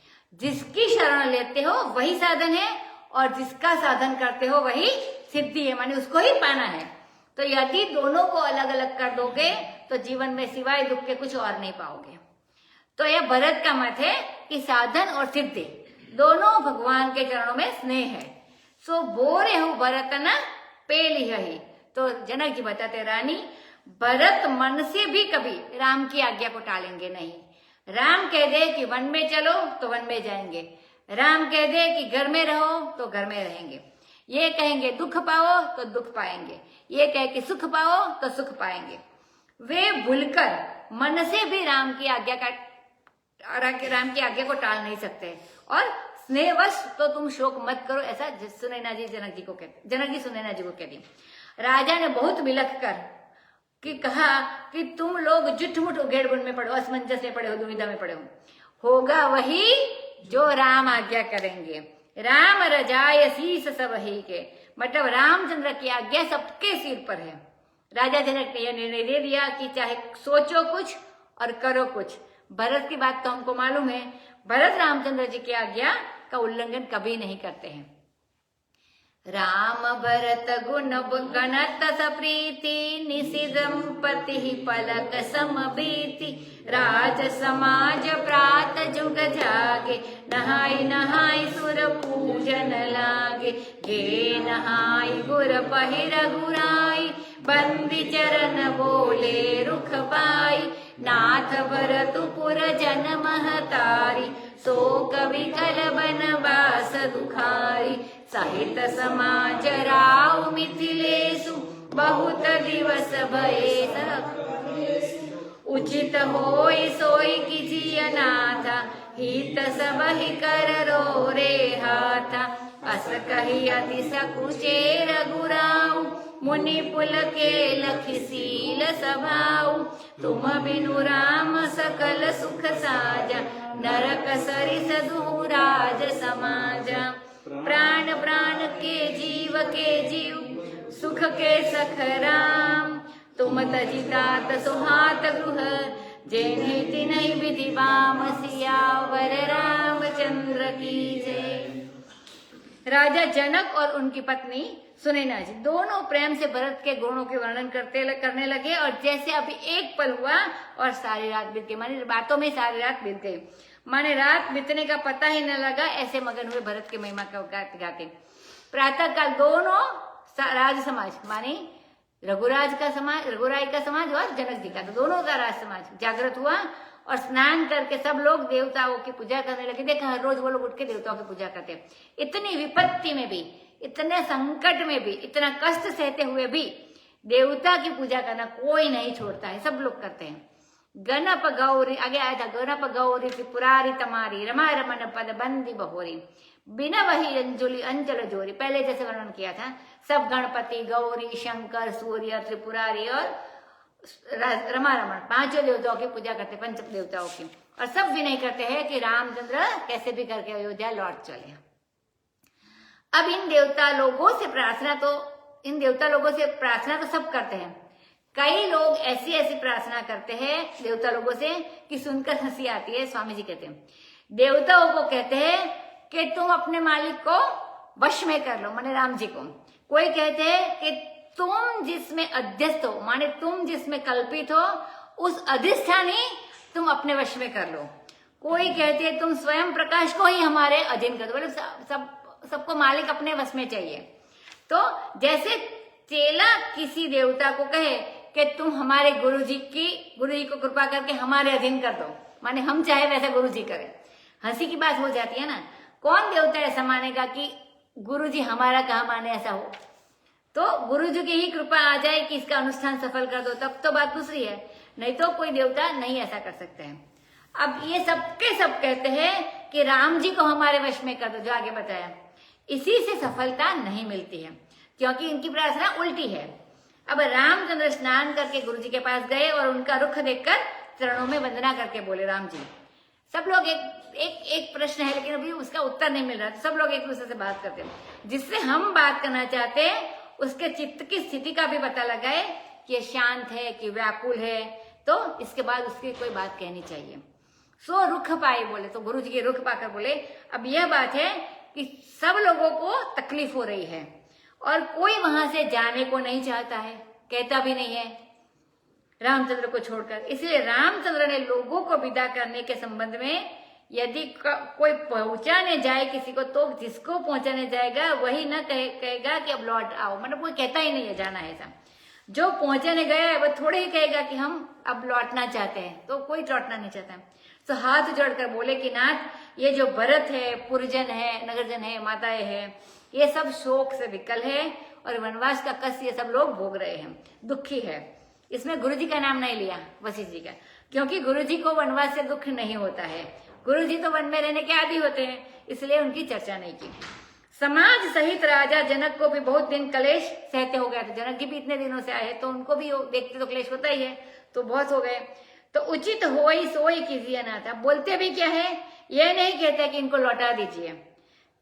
जिसकी शरण लेते हो वही साधन है और जिसका साधन करते हो वही सिद्धि है, माने उसको ही पाना है। तो यदि दोनों को अलग अलग कर दोगे तो जीवन में सिवाय दुख के कुछ और नहीं पाओगे। तो यह भरत का मत है कि साधन और सिद्धि दोनों भगवान के चरणों में स्नेह है। सो बोरे हो भरत न पेली ही। तो जनक जी बताते, रानी भरत मन से भी कभी राम की आज्ञा को टालेंगे नहीं। राम कह दे कि वन में चलो तो वन में जाएंगे, राम कह दे कि घर में रहो तो घर में रहेंगे, ये कहेंगे दुख पाओ तो दुख पाएंगे, ये कहे कि सुख पाओ तो सुख पाएंगे। वे भूलकर मन से भी राम की आज्ञा को टाल नहीं सकते। और स्नेहवश तो तुम शोक मत करो, ऐसा सुनैना जी जनक जी सुनैना जी को कहती। राजा ने बहुत विलख कर कि कहा कि तुम लोग जुटमुट उघेड़बुन में पड़े हो, असमंजस में पड़े हो, दुविधा में पड़े हो। होगा वही जो राम आज्ञा करेंगे। राम रजाय शीस सब ही के, मतलब रामचंद्र की आज्ञा सबके सिर पर है। राजा जनक ने यह निर्णय दे दिया कि चाहे सोचो कुछ और करो कुछ। भरत की बात तो हमको मालूम है, भरत रामचंद्र जी की आज्ञा का उल्लंघन कभी नहीं करते हैं। राम भरत गुण गणत सप्रीति, निशि दंपति पलक समबीति। राज समाज प्रात जुग जागे, नहाय नहाय सुर पूजन लागे। गे नहाय गुर पहिर गुराई, बंदी चरण बोले रुख पाई। नाथ भरतपुर जन महतारी, सो कवि कल बनवास दुखारी। सहित समाज राव मिथिलेशु, बहुत दिवस भये उचित होय सोय कीजिय नाथा। हित सब ही कर रो रे हाथा, अस कही अति सकुचे रघुराऊ। मुनि पुल के लखि सील सभाऊ, तुम बिनु राम सकल सुख साजा। नरक सरिस दूराज समाजा। प्राण प्राण के जीव, सुख के सख राम। तुम तजि तात सुहात गृह, जेहि तिनहि विधि बाम। सियावर रामचंद्र की जय। राजा जनक और उनकी पत्नी सुनैना जी दोनों प्रेम से भरत के गुणों के वर्णन करने लगे। और जैसे अभी एक पल हुआ और सारी रात बीत गई, माने बातों में सारी रात बीत गई, माने रात बीतने का पता ही न लगा। ऐसे मगन हुए भरत के महिमा का गाते। प्रातः काल दोनों राज समाज, माने रघुराय का समाज और जनक जी का, तो दोनों का राज समाज जागृत हुआ और स्नान करके सब लोग देवताओं की पूजा करने लगे। देखा हर रोज वो लोग उठ के देवताओं की पूजा करते। इतनी विपत्ति में भी, इतने संकट में भी, इतना कष्ट सहते हुए भी देवता की पूजा करना कोई नहीं छोड़ता है, सब लोग करते हैं। गणप गौरी, आगे आया था, गणप गौरी त्रिपुरारी तमारी, रमा रमन पद बंदी बहोरी। बिना वही अंजुलि अंचल जोरी, पहले जैसे वर्णन किया था। सब गणपति, गौरी, शंकर, सूर्य, त्रिपुरारी और रमा रमन पांचों देवताओं की पूजा करते, पंच देवताओं की। और सब विनय करते हैं कि रामचंद्र कैसे भी करके अयोध्या लौट चले। अब इन देवता लोगों से प्रार्थना तो सब करते हैं। कई लोग ऐसी प्रार्थना करते हैं देवता लोगों से कि सुनकर हंसी आती है। स्वामी जी कहते हैं देवताओं को कहते हैं कि तुम अपने मालिक को वश में कर लो, माने राम जी को। कोई कहते हैं कि तुम जिसमें अध्यस्त हो, माने तुम जिसमें कल्पित हो, उस अधिष्ठानी तुम अपने वश में कर लो। कोई कहते हैं तुम स्वयं प्रकाश को ही हमारे अधीन कर दो, मतलब सबको मालिक अपने वश में चाहिए। तो जैसे चेला किसी देवता को कहे कि तुम हमारे गुरु जी को कृपा करके हमारे अधीन कर दो, माने हम चाहे वैसा गुरु जी करें। हंसी की बात हो जाती है ना। कौन देवता ऐसा मानेगा कि गुरु जी हमारा कहा माने ऐसा हो। तो गुरु जी की ही कृपा आ जाए कि इसका अनुष्ठान सफल कर दो, तब तो बात दूसरी है, नहीं तो कोई देवता नहीं ऐसा कर सकते हैं। अब ये सबके सब कहते हैं कि राम जी को हमारे वश में कर दो, जो आगे बताया। इसी से सफलता नहीं मिलती है, क्योंकि इनकी प्रार्थना उल्टी है। अब रामचंद्र स्नान करके गुरु जी के पास गए और उनका रुख देखकर चरणों में वंदना करके बोले, राम जी। सब लोग एक प्रश्न है, लेकिन अभी उसका उत्तर नहीं मिल रहा, तो सब लोग एक दूसरे से बात करते हैं। जिससे हम बात करना चाहते हैं उसके चित्त की स्थिति का भी पता लगाए कि ये शांत है कि व्याकुल है, तो इसके बाद उसकी कोई बात कहनी चाहिए। सो रुख पाए बोले, तो गुरु जी के रुख पाकर बोले, अब यह बात है कि सब लोगों को तकलीफ हो रही है और कोई वहां से जाने को नहीं चाहता है। कहता भी नहीं है रामचंद्र को छोड़कर। इसलिए रामचंद्र ने लोगों को विदा करने के संबंध में यदि कोई पहुंचाने जाए किसी को, तो जिसको पहुंचाने जाएगा वही न कहेगा कि अब लौट आओ, मतलब कोई कहता ही नहीं है जाना है ऐसा। जो पहुंचाने गया है वो थोड़े ही कहेगा कि हम अब लौटना चाहते हैं, तो कोई लौटना नहीं चाहता। तो हाथ जोड़कर बोले कि नाथ, ये जो भरत है, पुरजन है, नगरजन है, माताएं है, ये सब शोक से विकल है और वनवास का कष्ट ये सब लोग भोग रहे हैं, दुखी है। इसमें गुरु जी का नाम नहीं लिया, वशिष्ठ जी का, क्योंकि गुरु जी को वनवास से दुख नहीं होता है। गुरु जी तो वन में रहने के आदी होते हैं, इसलिए उनकी चर्चा नहीं की। समाज सहित राजा जनक को भी बहुत दिन कलेश सहते हो गया था। जनक जी भी इतने दिनों से आए, तो उनको भी देखते तो क्लेश होता ही है, तो बहुत हो गए। तो उचित होई सोई कीजिए ना था। बोलते भी क्या है, ये नहीं कहते कि इनको लौटा दीजिए।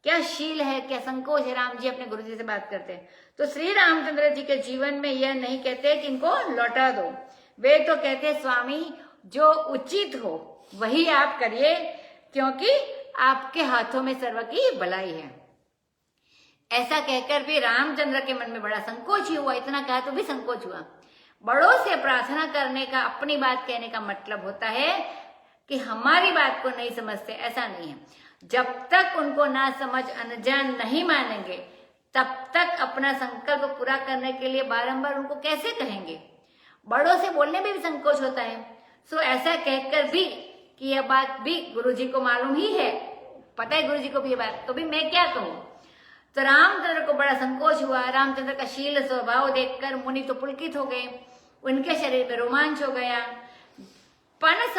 क्या शील है, क्या संकोच है, राम जी अपने गुरु जी से बात करते हैं। तो श्री रामचंद्र जी के जीवन में यह नहीं कहते कि इनको लौटा दो, वे तो कहते स्वामी जो उचित हो वही आप करिए, क्योंकि आपके हाथों में सर्व की भलाई है। ऐसा कहकर भी रामचंद्र के मन में बड़ा संकोच ही हुआ। इतना कहा तो भी संकोच हुआ। बड़ों से प्रार्थना करने का, अपनी बात कहने का मतलब होता है कि हमारी बात को नहीं समझते, ऐसा नहीं है। जब तक उनको ना समझ अनजान नहीं मानेंगे, तब तक अपना संकल्प पूरा करने के लिए बारंबार उनको कैसे कहेंगे। बड़ों से बोलने में भी संकोच होता है। सो ऐसा कहकर भी कि यह बात भी गुरुजी को मालूम ही है, पता है गुरुजी को भी ये बात, तो भी मैं क्या कहूँ। तो रामचंद्र को बड़ा संकोच हुआ। रामचंद्र का शील स्वभाव देखकर मुनि तो पुलकित हो गए, उनके शरीर में रोमांच हो गया। पनस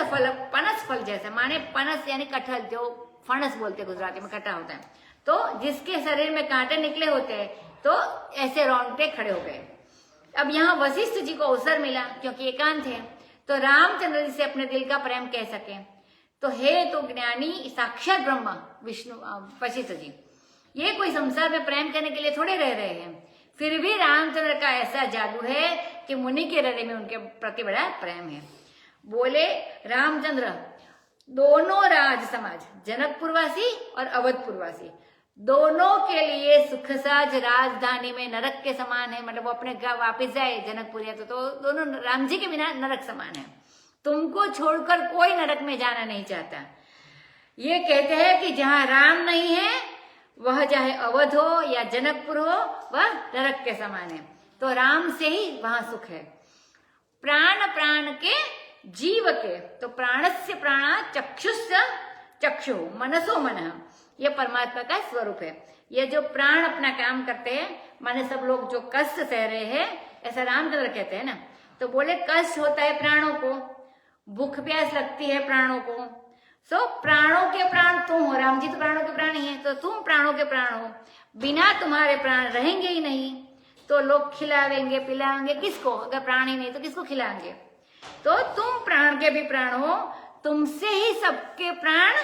फल जैसा, माने पनस यानी कटहल, जो फणस बोलते गुजराती में, कटा होता है, तो जिसके शरीर में कांटे निकले होते हैं, तो ऐसे रोंगटे खड़े हो गए। अब यहाँ वशिष्ठ जी को अवसर मिला, क्योंकि एकांत है, तो रामचंद्र जी से अपने दिल का प्रेम कह सके। तो हे तो ज्ञानी साक्षात ब्रह्मा विष्णु वशिष्ठ जी, ये कोई संसार में प्रेम करने के लिए थोड़े रह रहे हैं, फिर भी रामचंद्र का ऐसा जादू है कि मुनि के हृदय में उनके प्रति बड़ा प्रेम है। बोले रामचंद्र, दोनों राज समाज, जनकपुरवासी और अवधपुरवासी, दोनों के लिए सुखसाज राजधानी में नरक के समान है। मतलब वो अपने गांव वापिस जाए जनकपुर, तो दोनों राम जी के बिना नरक समान है। तुमको छोड़कर कोई नरक में जाना नहीं चाहता। ये कहते हैं कि जहां राम नहीं है, वह चाहे अवध हो या जनकपुर हो, वह नरक के समान है। तो राम से ही वहां सुख है। प्राण प्राण के जीव के, तो प्राणस्य प्राणा चक्षुस्य चक्षु मनसो मन, ये परमात्मा का स्वरूप है। ये जो प्राण अपना काम करते हैं, माने सब लोग जो कष्ट सह रहे हैं, ऐसा रामचंद्र कहते हैं ना। तो बोले कष्ट होता है प्राणों को, भूख प्यास लगती है प्राणों को। सो प्राणों के प्राण तुम हो, राम जी तो प्राणों के प्राण ही है, तो तुम प्राणों के प्राण हो। बिना तुम्हारे प्राण रहेंगे ही नहीं, तो लोग खिलावेंगे पिलाएंगे किसको, अगर प्राण ही नहीं तो किसको खिलाएंगे। तो तुम प्राण के भी प्राण हो, तुमसे ही सबके प्राण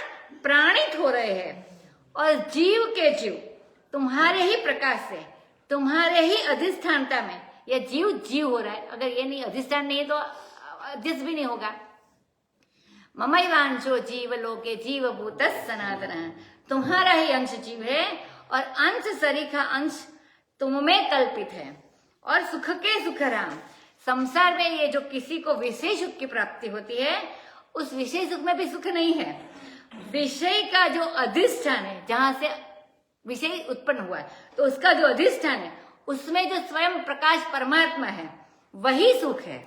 प्राणित हो रहे हैं, और जीव के जीव तुम्हारे ही प्रकाश से, तुम्हारे ही अधिष्ठानता में यह जीव जीव हो रहा है। अगर ये नहीं, अधिष्ठान नहीं है तो अधिष्ठ भी नहीं होगा। ममैवांशो जीव लोके जीव भूत सनातन, तुम्हारा ही अंश जीव है और अंश सरीखा अंश तुम में कल्पित है। और सुख के सुख राम, संसार में ये जो किसी को विशेष सुख की प्राप्ति होती है, उस विशेष सुख में भी सुख नहीं है। विषय का जो अधिष्ठान है, जहां से विषय उत्पन्न हुआ है, तो उसका जो अधिष्ठान है, उसमें जो स्वयं प्रकाश परमात्मा है, वही सुख है।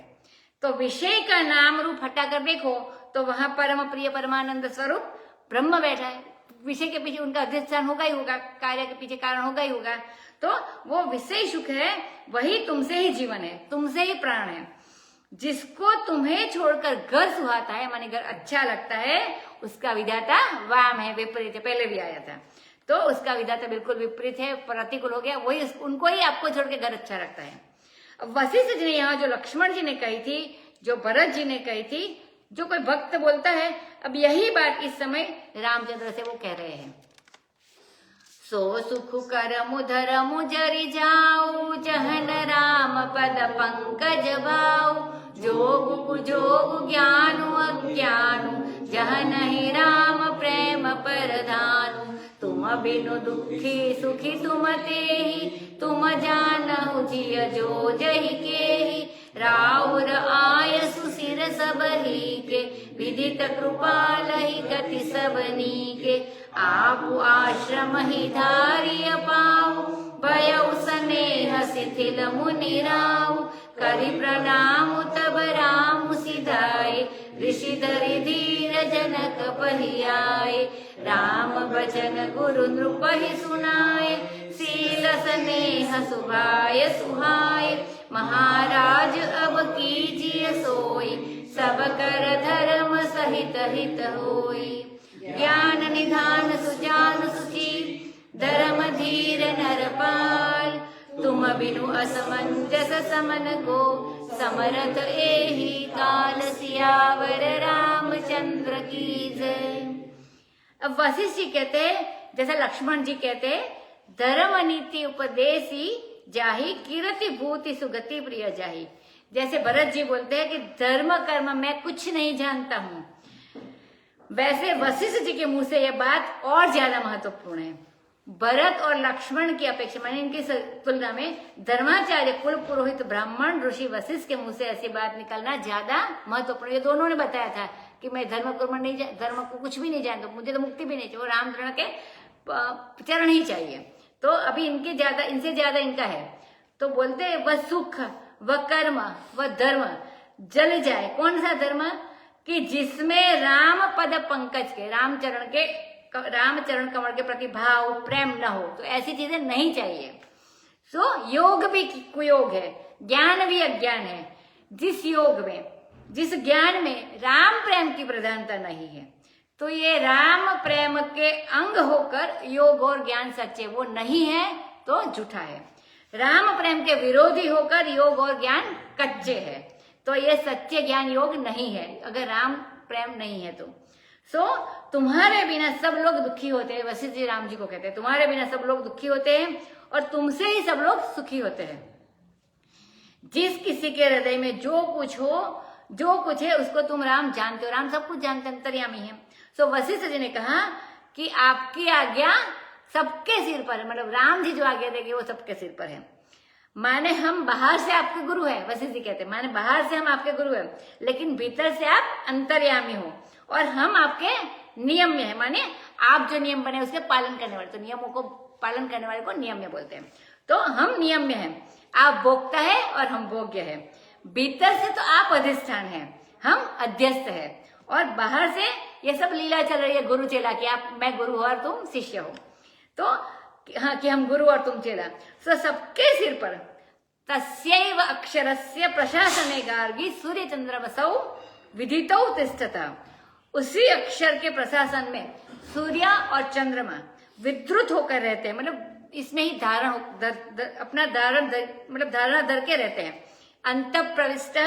तो विषय का नाम रूप हटाकर देखो तो वहां परम प्रिय परमानंद स्वरूप ब्रह्म बैठा है। विषय के पीछे उनका अधिष्ठान होगा ही होगा, कार्य के पीछे कारण होगा ही होगा। तो वो विषय सुख है, वही तुमसे ही जीवन है, तुमसे ही प्राण है। जिसको तुम्हें छोड़कर घर सुहाता है, माने घर अच्छा लगता है, उसका विधाता वाम है, विपरीत है। पहले भी आया था, तो उसका विधाता बिल्कुल विपरीत है, प्रतिकूल हो गया। वही उनको ही आपको छोड़ के घर अच्छा लगता है। अब वशिष्ठ जी ने यहाँ जो लक्ष्मण जी ने कही थी, जो भरत जी ने कही थी, जो कोई भक्त बोलता है, अब यही बात इस समय रामचंद्र से वो कह रहे हैं। सो सुख कर मुधर मुजरि जाऊ, जहन राम पद पंकज भाऊ। जोगु जोगु ज्ञानु अज्ञानु, जहन ही राम प्रेम परधानु। तुम बिनु दुखी सुखी तुम तेहि, तुम जानहु जिय जो जहि केहि, राउर आयसु सिर सबहि के, विदित कृपालहि गति सबनी के, आपु आश्रम ही धारिय पाऊ, भयउ स्नेह शिथिल मुनि राऊ, करि प्रणाम तब राम सिधाए, ऋषि धरि धीर जनक पहियाए, राम बचन गुरु नृपहि सुनाए, सील स्नेह सुभाय सुहाए, महाराज अब कीजिए सोई, सब कर धर्म सहित हित होई, ज्ञान निधान सुजान सुचि, धर्म धीर नरपाल, तुम बिनु असमंजस समन को, समरथ एहि काल सियावर रामचंद्र की जय। अब वशिष्ठ जी कहते हैं, जैसे लक्ष्मण जी कहते हैं, धर्म नीति उपदेशी जाहि, कीर्ति भूति सुगति प्रिय जाहि। जैसे भरत जी बोलते हैं कि धर्म कर्म मैं कुछ नहीं जानता हूं, वैसे वशिष्ठ जी के मुंह से यह बात और ज्यादा महत्वपूर्ण है। भरत और लक्ष्मण की अपेक्षा, मैंने इनकी तुलना में धर्माचार्य कुल पुरोहित ब्राह्मण ऋषि वशिष्ठ के मुंह से ऐसी बात निकलना ज्यादा महत्वपूर्ण। ये दोनों ने बताया था कि मैं धर्म को कुछ भी नहीं जानता, मुझे तो मुक्ति भी नहीं चाहिए, वो रामचरण के चरण ही चाहिए। तो अभी इनसे ज्यादा इनका है। तो बोलते हैं वह सुख वह कर्म वह धर्म जल जाए। कौन सा धर्म? कि जिसमें राम पद पंकज के रामचरण कमल के प्रति भाव प्रेम न हो, तो ऐसी चीजें नहीं चाहिए। योग भी कुयोग है, ज्ञान भी अज्ञान है। जिस ज्ञान में राम प्रेम की प्रधानता नहीं है, तो ये राम प्रेम के अंग होकर योग और ज्ञान सच्चे वो नहीं है तो झूठा है। राम प्रेम के विरोधी होकर योग और ज्ञान कच्चे है, तो ये सच्चे ज्ञान योग नहीं है अगर राम प्रेम नहीं है तो। तुम्हारे बिना सब लोग दुखी होते हैं। वशिष्ठ जी राम जी को कहते हैं तुम्हारे बिना सब लोग दुखी होते हैं और तुमसे ही सब लोग सुखी होते हैं। जिस किसी के हृदय में जो कुछ है उसको तुम राम जानते हो। राम सब कुछ जानते हैं, अंतर्यामी है। वशिष्ठ जी ने कहा कि आपकी आज्ञा सबके सिर पर है, मतलब राम जी जो आज्ञा देंगे वो सबके सिर पर है। माने हम बाहर से आपके गुरु है, वशिष्ठ जी कहते हैं माने बाहर से हम आपके गुरु है, लेकिन भीतर से आप अंतर्यामी हो और हम आपके नियम में है। माने आप जो नियम बने उसके पालन करने वाले, तो नियमों को पालन करने वाले को नियम में बोलते हैं। तो हम नियम में हैं, आप भोक्ता है और हम भोग्य है। भीतर से तो आप अधिष्ठान है, हम अध्यस्त है, और बाहर से ये सब लीला चल रही है गुरु चेला की, मैं गुरु और तुम शिष्य हो। तो हाँ कि हम गुरु और तुम चेला। सबके सिर पर तस्यैव अक्षरस्य प्रशासने गार्गी सूर्य चंद्रमसौ विदितौ तिष्ठता। उसी अक्षर के प्रशासन में सूर्य और चंद्रमा विद्रुत होकर रहते हैं, मतलब इसमें ही अपना धारणा धर के रहते हैं। अंत प्रविष्ट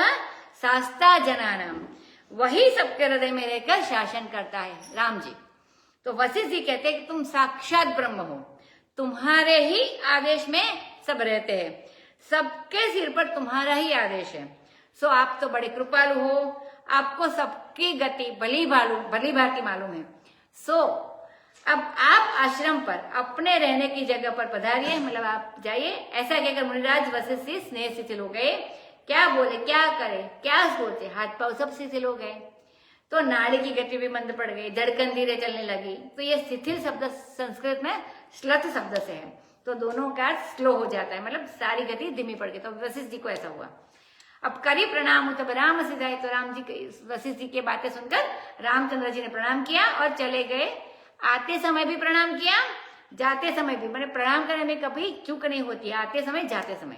शास्ता जनानाम, वही सबके हृदय में रहकर शासन करता है राम जी। तो वशिष्ठ जी कहते हैं कि तुम साक्षात ब्रह्म हो, तुम्हारे ही आदेश में सब रहते हैं, सबके सिर पर तुम्हारा ही आदेश है। आप तो बड़े कृपालु हो, आपको सबकी गति भली भांति मालूम है। अब आप आश्रम पर अपने रहने की जगह पर पधारिए, मतलब आप जाइए। ऐसा कहकर मुनिराज वशिष्ठ से स्नेह शिथिल हो गए। क्या बोले, क्या करे, क्या सोचे, हाथ पांव सब शिथिल हो गए। तो नाड़ी की गति भी मंद पड़ गई, धड़कन धीरे चलने लगी। तो ये शिथिल शब्द संस्कृत में श्लथ शब्द से है, तो दोनों का स्लो हो जाता है, मतलब सारी गति धीमी पड़ गई। तो वशिष्ठ जी को ऐसा हुआ। अब करी प्रणाम तब राम सिधाए, तो राम जी वशिष्ठ जी की बातें सुनकर रामचंद्र जी ने प्रणाम किया और चले गए। आते समय भी प्रणाम किया, जाते समय भी, मतलब प्रणाम करने में कभी चूक नहीं होती है, आते समय जाते समय।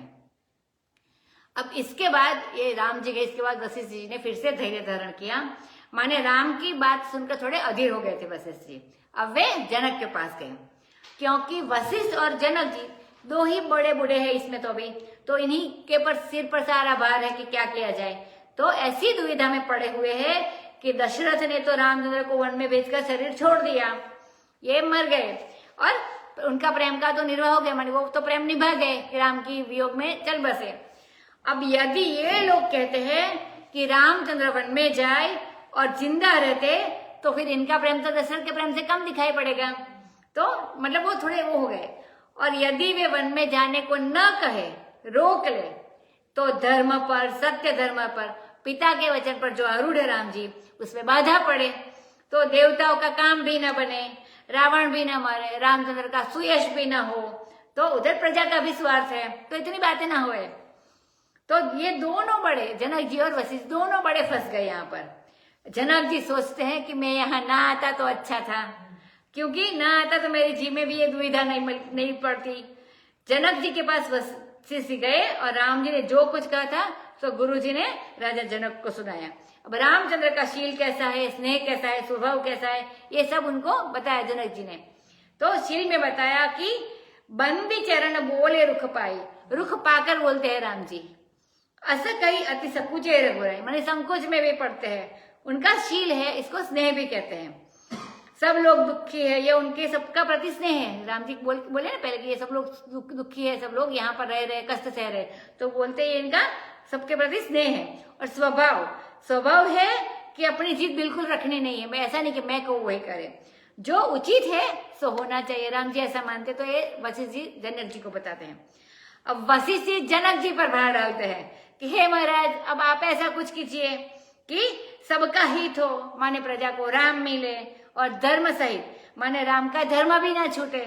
अब इसके बाद ये राम जी गए, इसके बाद वशिष्ठ जी ने फिर से धैर्य धारण किया। माने राम की बात सुनकर थोड़े अधीर हो गए थे वशिष्ठ जी। अब वे जनक के पास गए, क्योंकि वशिष्ठ और जनक जी दो ही बड़े बूढ़े हैं इसमें, तो अभी तो इन्हीं के सिर पर सारा भार है कि क्या किया जाए। तो ऐसी दुविधा में पड़े हुए हैं कि दशरथ ने तो रामचंद्र को वन में भेजकर शरीर छोड़ दिया, ये मर गए और उनका प्रेम का तो निर्वाह हो गया, माने वो तो प्रेम निभा गए कि राम की वियोग में चल बसे। अब यदि ये लोग कहते हैं कि रामचंद्र वन में जाए और जिंदा रहते, तो फिर इनका प्रेम तो दशरथ के प्रेम से कम दिखाई पड़ेगा। तो मतलब वो थोड़े वो हो गए। और यदि वे वन में जाने को न कहे, रोक ले, तो धर्म पर, सत्य धर्म पर, पिता के वचन पर जो आरूढ़ है राम जी, उसमें बाधा पड़े, तो देवताओं का काम भी न बने, रावण भी न मारे, रामचंद्र का सुयश भी न हो, तो उधर प्रजा का भी स्वार्थ है, तो इतनी बातें ना होए। तो ये दोनों बड़े, जनक जी और वशिष्ठ दोनों बड़े फंस गए यहाँ पर। जनक जी सोचते हैं कि मैं यहाँ ना आता तो अच्छा था, क्योंकि ना आता तो मेरे जी में भी ये दुविधा नहीं पड़ती। जनक जी के पास वशिष्ठ गए और राम जी ने जो कुछ कहा था तो गुरु जी ने राजा जनक को सुनाया। अब रामचंद्र का शील कैसा है, स्नेह कैसा है, स्वभाव कैसा है, ये सब उनको बताया जनक जी ने। तो शील में बताया कि बंदी चरण बोले रुख पाई, रुख पाकर बोलते हैं राम जी, अस कई अति सकुचे रघुराई, माने संकोच में भी पढ़ते हैं। उनका शील है, इसको स्नेह भी कहते हैं। सब लोग दुखी है, ये उनके सबका प्रति स्नेह है। राम जी बोले ना पहले कि ये सब लोग दुखी है, सब लोग यहाँ पर रह रहे, कष्ट सह रहे, तो बोलते हैं इनका सबके प्रति स्नेह है। और स्वभाव है कि अपनी जीत बिल्कुल रखनी नहीं है, मैं ऐसा नहीं कि मैं कहूँ वही करे, जो उचित है सो होना चाहिए। राम जी ऐसा मानते, तो ये वशिष्ठ जी जनक जी को बताते हैं। अब वशिष्ठ जी जनक जी पर भार डालते हैं कि हे महाराज, अब आप ऐसा कुछ कीजिए कि सबका हित हो, माने प्रजा को राम मिले और धर्म सहित, माने राम का धर्म भी ना छूटे।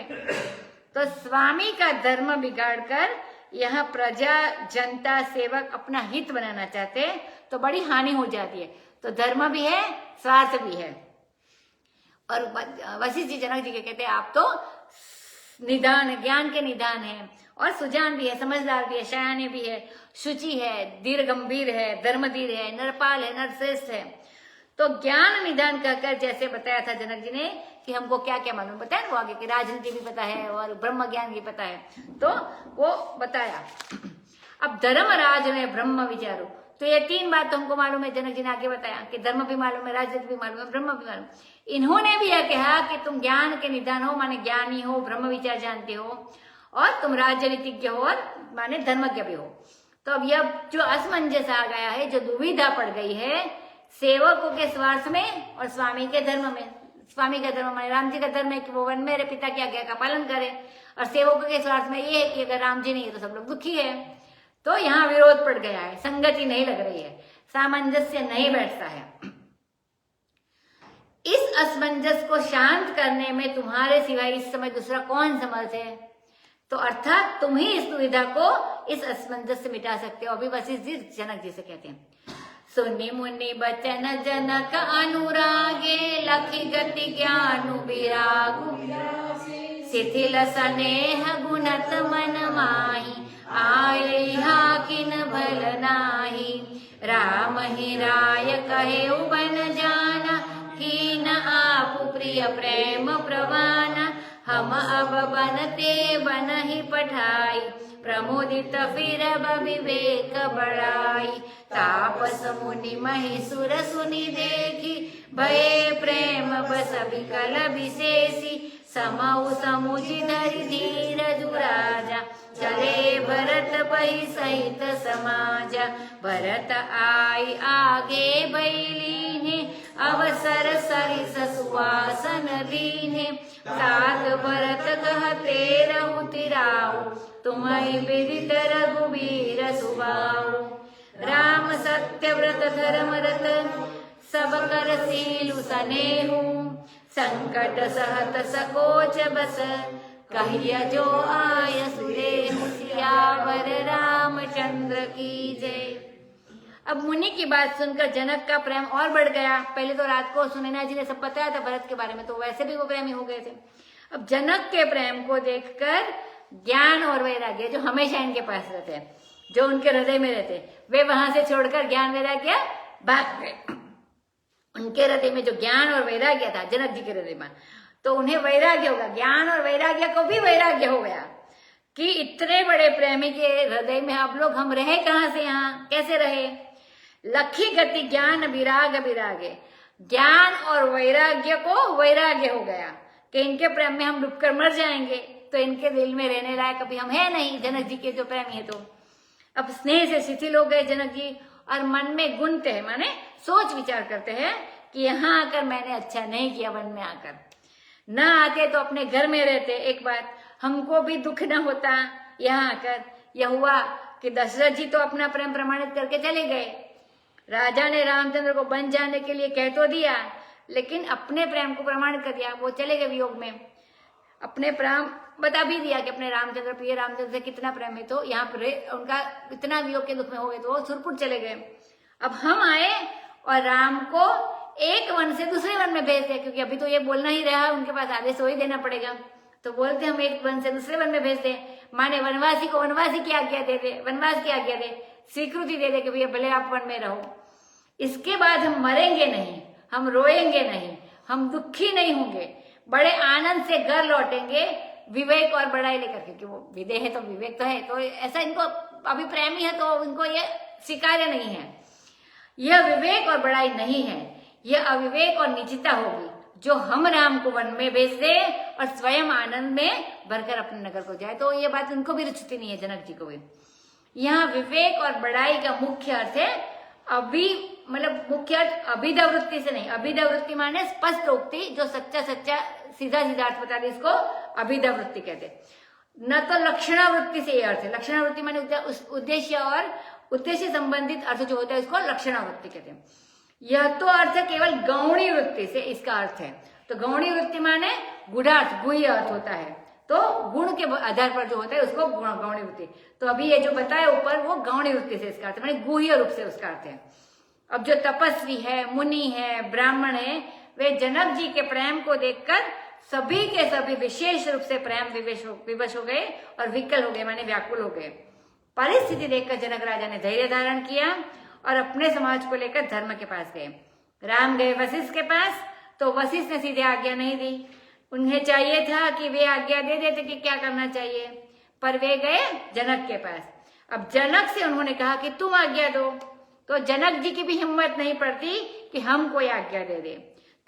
तो स्वामी का धर्म बिगाड़कर यहाँ प्रजा, जनता, सेवक अपना हित बनाना चाहते हैं, तो बड़ी हानि हो जाती है। तो धर्म भी है, स्वार्थ भी है। और वशिष्ठ जी जनक जी के कहते हैं आप तो निदान, ज्ञान के निदान है, और सुजान भी है, समझदार भी है, शयाने भी है, शुचि है, धीर गंभीर है, धर्मधीर है, नरपाल है, नरश्रेष्ठ है। तो ज्ञान निदान कहकर जैसे बताया था जनक जी ने कि हमको क्या क्या मालूम, बताया वो आगे कि राजनीति भी पता है और ब्रह्म ज्ञान भी पता है, तो वो बताया। अब धर्म राज में ब्रह्म विचारो, तो ये तीन बात तो हमको मालूम है, जनक जी ने आगे बताया कि धर्म भी मालूम है, राजनीति भी मालूम है, ब्रह्म भी मालूम। इन्होंने भी यह कहा कि तुम ज्ञान के निदान हो, माने ज्ञानी हो, ब्रह्म विचार जानते हो, और तुम राजनीतिज्ञ हो और माने धर्मज्ञ भी हो। तो अब यह जो असमंजस आ गया है, जो दुविधा पड़ गई है सेवकों के स्वार्थ में और स्वामी के धर्म में। स्वामी का धर्म माने राम जी का धर्म है कि वो वन मेरे पिता की आज्ञा का पालन करे, और सेवकों के स्वार्थ में ये है कि अगर राम जी नहीं है तो सब लोग दुखी है। तो यहाँ विरोध पड़ गया है, संगति नहीं लग रही है, सामंजस्य नहीं बैठता है। इस असमंजस को शांत करने में तुम्हारे सिवाय इस समय दूसरा कौन समर्थ है? तो अर्थात तुम ही इस दुविधा को, इस असमंजस से मिटा सकते हो। अभी वशिष्ठ जी जनक जी से कहते हैं, सुनि मुनि बचन जनक अनुरागे, लखी गति ज्ञानु विरागु, शिथिल स्नेह गुणत मन माही, आये हाकिन भल नाही। राम ही राय कहे बन जाना, कीन आप प्रिय प्रेम प्रवाना। हम अब बनते बन ही पठाई, प्रमोदित फिर विवेक बढ़ाई। तापस मुनि महिसुर सुनि देखी, भये प्रेम बस विकल विशेषी। समऊ समुझि धरि धीरजु राजा, चले भरत पहि सहित समाजा। भरत आई आगे बैलीने, अवसर सरिस सुवासन दीने। सात भरत कहते रहु तिराऊ, तुम्हि विदित रघुबीर सुबाऊ। राम सत्य व्रत धर्म रत, सब कर सीलु सनेहु। संकट सहत सकोच बस, कहिय जो आय सुदेहु। सियावर रामचंद्र की जय। अब मुनि की बात सुनकर जनक का प्रेम और बढ़ गया। पहले तो रात को सुनैना जी ने सब बताया था भरत के बारे में, तो वैसे भी वो प्रेमी हो गए थे। अब जनक के प्रेम को देखकर ज्ञान और वैराग्य जो हमेशा इनके पास रहते हैं, जो उनके हृदय में रहते, वे वहां से छोड़कर ज्ञान वैराग्य भाग गए। उनके हृदय में जो ज्ञान और वैराग्य था जनक जी के हृदय में, तो उन्हें वैराग्य होगा, ज्ञान और वैराग्य को भी वैराग्य हो गया कि इतने बड़े प्रेमी के हृदय में अब लोग हम रहे कहां से, यहाँ कैसे रहे। लखी गति ज्ञान विराग विरागे, ज्ञान और वैराग्य को वैराग्य हो गया कि इनके प्रेम में हम डूबकर मर जाएंगे, तो इनके दिल में रहने लायक अभी हम है नहीं, जनक जी के जो प्रेमी है। तो अब स्नेह से शिथिल हो गए जनक जी, और मन में गुनते हैं, माने सोच विचार करते हैं कि यहाँ आकर मैंने अच्छा नहीं किया वन में आकर। ना आते तो अपने घर में रहते। एक बात हमको भी दुख न होता यहाँ आकर। यह हुआ कि दशरथ जी तो अपना प्रेम प्रमाणित करके चले गए। राजा ने रामचंद्र को बन जाने के लिए कह तो दिया, लेकिन अपने प्रेम को प्रमाणित कर दिया। वो चले गए वियोग में, अपने प्रेम बता भी दिया कि अपने रामचंद्र प्रिय रामचंद्र से कितना प्रेम है। तो यहाँ पर उनका इतना वियोग के दुख में हो गए तो वो सुरपुर चले गए। अब हम आए और राम को एक वन से दूसरे वन में भेज दे, क्योंकि अभी तो ये बोलना ही रहा, उनके पास आदेश हो ही देना पड़ेगा। तो बोलते हम एक वन से दूसरे वन में भेज दे, माने वनवासी को वनवासी की आज्ञा दे दे, वनवास की आज्ञा दे, स्वीकृति दे दे कि भैया भले आप वन में रहो। इसके बाद हम मरेंगे नहीं, हम रोएंगे नहीं, हम दुखी नहीं होंगे, बड़े आनंद से घर लौटेंगे विवेक और बड़ाई लेकर, क्योंकि वो विदे है तो विवेक तो है। तो ऐसा इनको अभी प्रेमी है तो इनको ये स्वीकार्य नहीं है। यह विवेक और बड़ाई नहीं है, यह अविवेक और नीचता होगी जो हम राम को वन में भेज दे और स्वयं आनंद में भरकर अपने नगर को जाए। तो ये बात उनको भी रुचती नहीं है, जनक जी को भी। यहाँ विवेक और बड़ाई का मुख्य अर्थ है मतलब मुख्य अर्थ अभिधवृत्ति से नहीं। अभिधवृत्ति माने स्पष्ट उक्ति, जो सच्चा सच्चा सीधा सीधा अर्थ बता दे, इसको अभिधवृत्ति कहते हैं। न तो लक्षणावृत्ति से ये अर्थ है। लक्षणावृत्ति माने उद्देश्य और उद्देश्य संबंधित अर्थ जो होता है इसको लक्षणावृत्ति कहते हैं। यह तो अर्थ केवल गौणी वृत्ति से इसका अर्थ है। तो गौणी वृत्ति माने गुणार्थ, गुह्य अर्थ होता है। तो गुण के आधार पर जो होता है उसको गौणी वृत्ति। तो अभी ये जो बताया ऊपर वो गौणी वृत्ति से इसका अर्थ माने गुह्य रूप से उसका अर्थ है। अब जो तपस्वी है, मुनि है, ब्राह्मण है, वे जनक जी के प्रेम को देखकर सभी के सभी विशेष रूप से प्रेम विवश हो गए और विकल हो गए, माने व्याकुल हो गए। परिस्थिति देखकर जनक राजा ने धैर्य धारण किया और अपने समाज को लेकर धर्म के पास गए। राम गए वशिष्ठ के पास, तो वशिष्ठ ने सीधे आज्ञा नहीं दी। उन्हें चाहिए था कि वे आज्ञा दे देते कि क्या करना चाहिए, पर वे गए जनक के पास। अब जनक से उन्होंने कहा कि तुम आज्ञा दो, तो जनक जी की भी हिम्मत नहीं पड़ती कि हम कोई आज्ञा दे दे।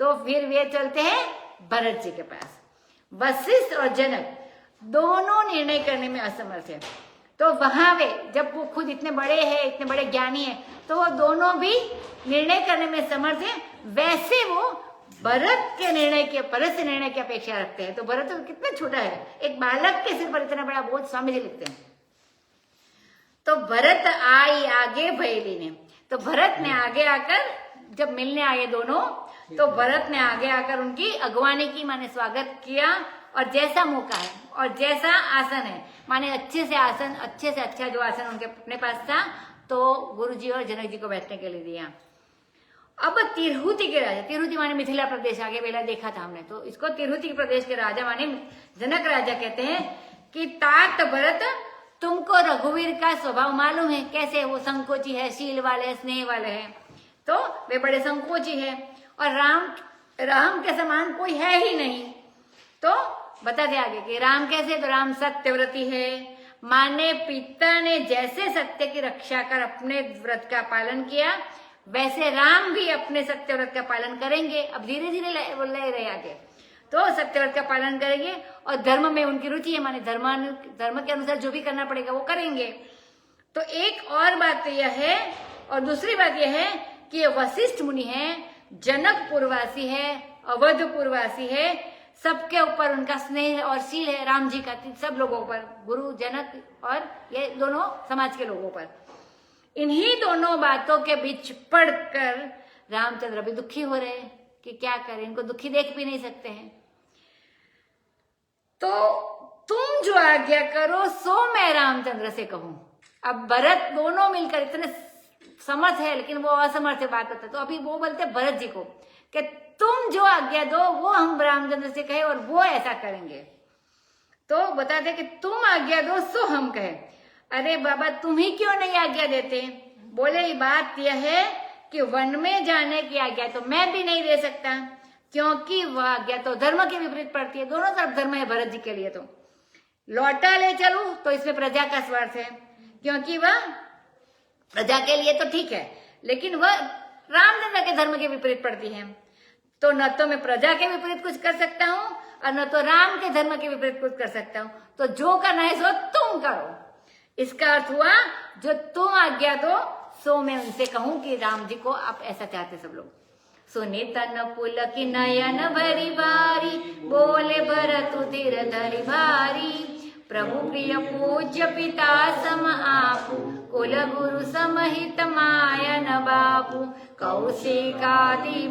तो फिर वे चलते हैं भरत जी के पास। वशिष्ठ और जनक दोनों निर्णय करने में असमर्थ है। तो वहां वे, जब वो खुद इतने बड़े हैं, इतने बड़े ज्ञानी हैं, तो वो दोनों भी निर्णय करने में समर्थ हैं। वैसे वो भरत से निर्णय की अपेक्षा रखते हैं। तो भरत तो कितना छोटा है, एक बालक के सिर पर इतना बड़ा बोझ, स्वामी जी लिखते हैं। तो भरत आई आगे भैली ने, तो भरत ने आगे आकर, जब मिलने आए दोनों, तो भरत ने आगे आकर उनकी अगवानी की, माने स्वागत किया। और जैसा मौका है और जैसा आसन है, माने अच्छे से आसन, अच्छे से अच्छा जो आसन उनके अपने पास था, तो गुरुजी और जनक जी को बैठने के लिए दिया। अब तिरहुति के राजा, तिरहुति माने मिथिला प्रदेश, आगे पहले देखा था हमने, तो इसको तिरहुति प्रदेश के राजा माने जनक राजा कहते हैं कि तात भरत, तुमको रघुवीर का स्वभाव मालूम है, कैसे वो संकोची है, शील वाले, स्नेह वाले हैं। तो वे बड़े संकोची है और राम के समान कोई है ही नहीं। तो बता दे आगे कि राम कैसे, तो राम सत्यव्रती है, माने पिता ने जैसे सत्य की रक्षा कर अपने व्रत का पालन किया, वैसे राम भी अपने सत्य व्रत का पालन करेंगे। अब धीरे धीरे ले रहे आगे, तो सत्य व्रत का पालन करेंगे और धर्म में उनकी रुचि है, माने धर्म के अनुसार जो भी करना पड़ेगा वो करेंगे। तो एक और बात यह है, और दूसरी बात यह है कि ये वशिष्ठ मुनि है, जनकपुरवासी है, अवधपुरवासी है, सबके ऊपर उनका स्नेह और शील है, राम जी का सब लोगों पर, गुरु, जनक और ये दोनों समाज के लोगों पर। इन्हीं दोनों बातों के बीच पड़कर रामचंद्र भी दुखी हो रहे हैं कि क्या करें, इनको दुखी देख भी नहीं सकते हैं। तो तुम जो आज्ञा करो सो मैं रामचंद्र से कहूं। अब भरत दोनों मिलकर इतने समर्थ है, लेकिन वो असमर्थ है, बात होता है। तो अभी वो बोलते भरत जी को कि तुम जो आज्ञा दो वो हम रामचंद्र से कहे और वो ऐसा करेंगे। तो बताते कि तुम आज्ञा दो सो हम कहे। अरे बाबा, तुम ही क्यों नहीं आज्ञा देते? बोले बात यह है कि वन में जाने की आज्ञा तो मैं भी नहीं दे सकता, क्योंकि वह आज्ञा तो धर्म के विपरीत पड़ती है। दोनों तरफ धर्म है भरत जी के लिए। तो लौटा ले चलूं तो इसमें प्रजा का स्वार्थ है, क्योंकि वह प्रजा के लिए तो ठीक है, लेकिन वह रामचंद्र के धर्म के विपरीत पड़ती है। तो न तो मैं प्रजा के विपरीत कुछ कर सकता हूं और न तो राम के धर्म के विपरीत कुछ कर सकता हूं। तो जो करना है सो तुम करो। इसका अर्थ हुआ जो तुम आज्ञा दो सो मैं उनसे कहूं कि राम जी को आप ऐसा चाहते सब लोग। सुनि तन पुलकि नयन भरि बारी, बोले भरत उदिर धरि भारी। प्रभु प्रिय पूज्य पिता सम आपु, कुल गुरु समहित मायन बापू। कौशिकादि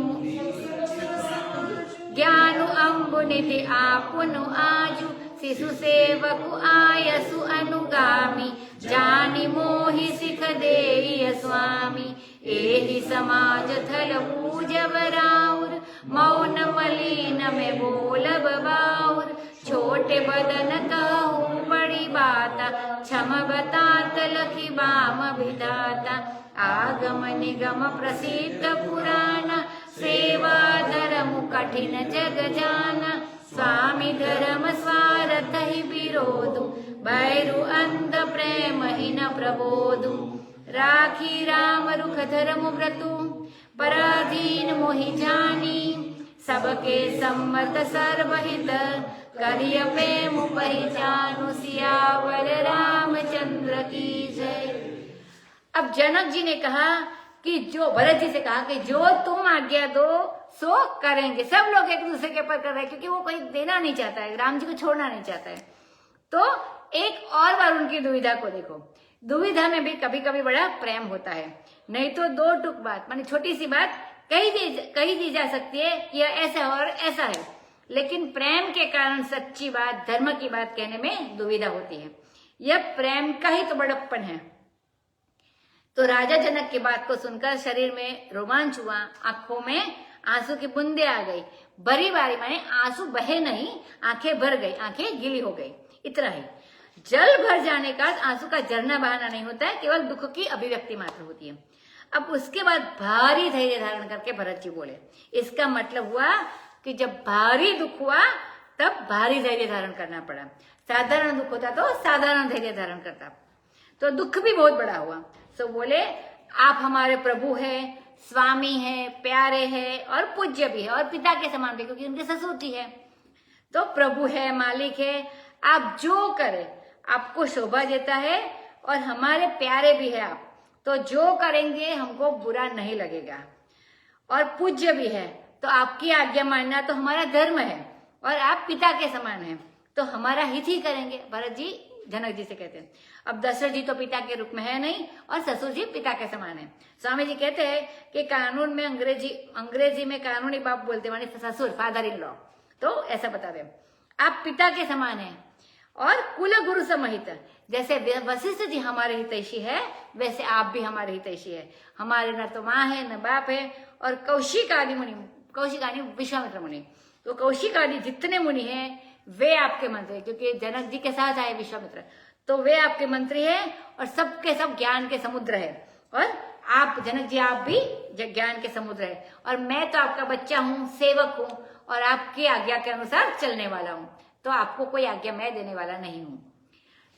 ज्ञानु अम्बु निधि आपुनु आजु, शिशु सेवकु आयसु अनुगामी। जानि मोहि सिख देय स्वामी, एहि समाज थल पूजब राउर। मौन मलिन में बोलब बाउर, छोटे बदन कहूँ बड़ी बाता। क्षम बतात लखि बाम विधाता, आगम निगम प्रसिद्ध पुराण। सेवा धर्म कठिन जग जाना, स्वामी धर्म स्वार्थ ही विरोधु। भैरु अंध प्रेम ही न प्रबोधु, राखी राम रुख धर्म व्रतु। पराधीन मोहि जानी, सबके सम्मत सर्वहित। करिय प्रेम पहिचानु, सियावर रामचंद्र की जय। अब जनक जी ने कहा कि जो भरत जी से कहा कि जो तुम आज्ञा दो सो करेंगे। सब लोग एक दूसरे के ऊपर कर रहे हैं क्योंकि वो कोई देना नहीं चाहता है, राम जी को छोड़ना नहीं चाहता है। तो एक और बार उनकी दुविधा को देखो। दुविधा में भी कभी कभी बड़ा प्रेम होता है, नहीं तो दो टुक बात मानी छोटी सी बात कही दी जा सकती है कि यह ऐसा और ऐसा है, लेकिन प्रेम के कारण सच्ची बात धर्म की बात कहने में दुविधा होती है। यह प्रेम का ही तो बड़प्पन है। तो राजा जनक की बात को सुनकर शरीर में रोमांच हुआ, आंखों में आंसू की बूंदें आ गई। भरी बारी माने आंसू बहे नहीं, आंखें भर गई, आंखें गीली हो गई, इतना ही। जल भर जाने का आंसू का झरना बहाना नहीं होता है, केवल दुख की अभिव्यक्ति मात्र होती है। अब उसके बाद भारी धैर्य धारण करके भरत जी बोले। इसका मतलब हुआ कि जब भारी दुख हुआ तब भारी धैर्य धारण करना पड़ा। साधारण दुख होता तो साधारण धैर्य धारण करता, तो दुख भी बहुत बड़ा हुआ। तो बोले आप हमारे प्रभु हैं, स्वामी हैं, प्यारे हैं और पूज्य भी है और पिता के समान भी, क्योंकि उनके ससुर जी है। तो प्रभु है, मालिक है, आप जो करें आपको शोभा देता है और हमारे प्यारे भी है आप, तो जो करेंगे हमको बुरा नहीं लगेगा। और पूज्य भी है, तो आपकी आज्ञा मानना तो हमारा धर्म है और आप पिता के समान हैं, तो हमारा हित ही करेंगे। भरत जी जनक जी से कहते हैं। अब दशरथ जी तो पिता के रूप में है नहीं और ससुर जी पिता के समान है। स्वामी जी कहते हैं कि कानून में अंग्रेजी में कानूनी बाप बोलते माने ससुर, फादर इन लॉ। तो ऐसा बता दें आप पिता के समान हैं और कुल गुरु समहित। जैसे वशिष्ठ जी हमारे हितैषी है वैसे आप भी हमारे हितैषी है। हमारे न तो माँ है न बाप है। और कौशिक आदि विश्वामित्र मुनि, तो कौशिक आदि जितने मुनि हैं वे आपके मंत्री, क्योंकि जनक जी के साथ आए विश्वामित्र, तो वे आपके मंत्री हैं और सबके सब ज्ञान के समुद्र है। और आप जनक जी आप भी ज्ञान के समुद्र है और मैं तो आपका बच्चा हूँ, सेवक हूँ और आपकी आज्ञा के अनुसार चलने वाला हूँ, तो आपको कोई आज्ञा मैं देने वाला नहीं हूँ।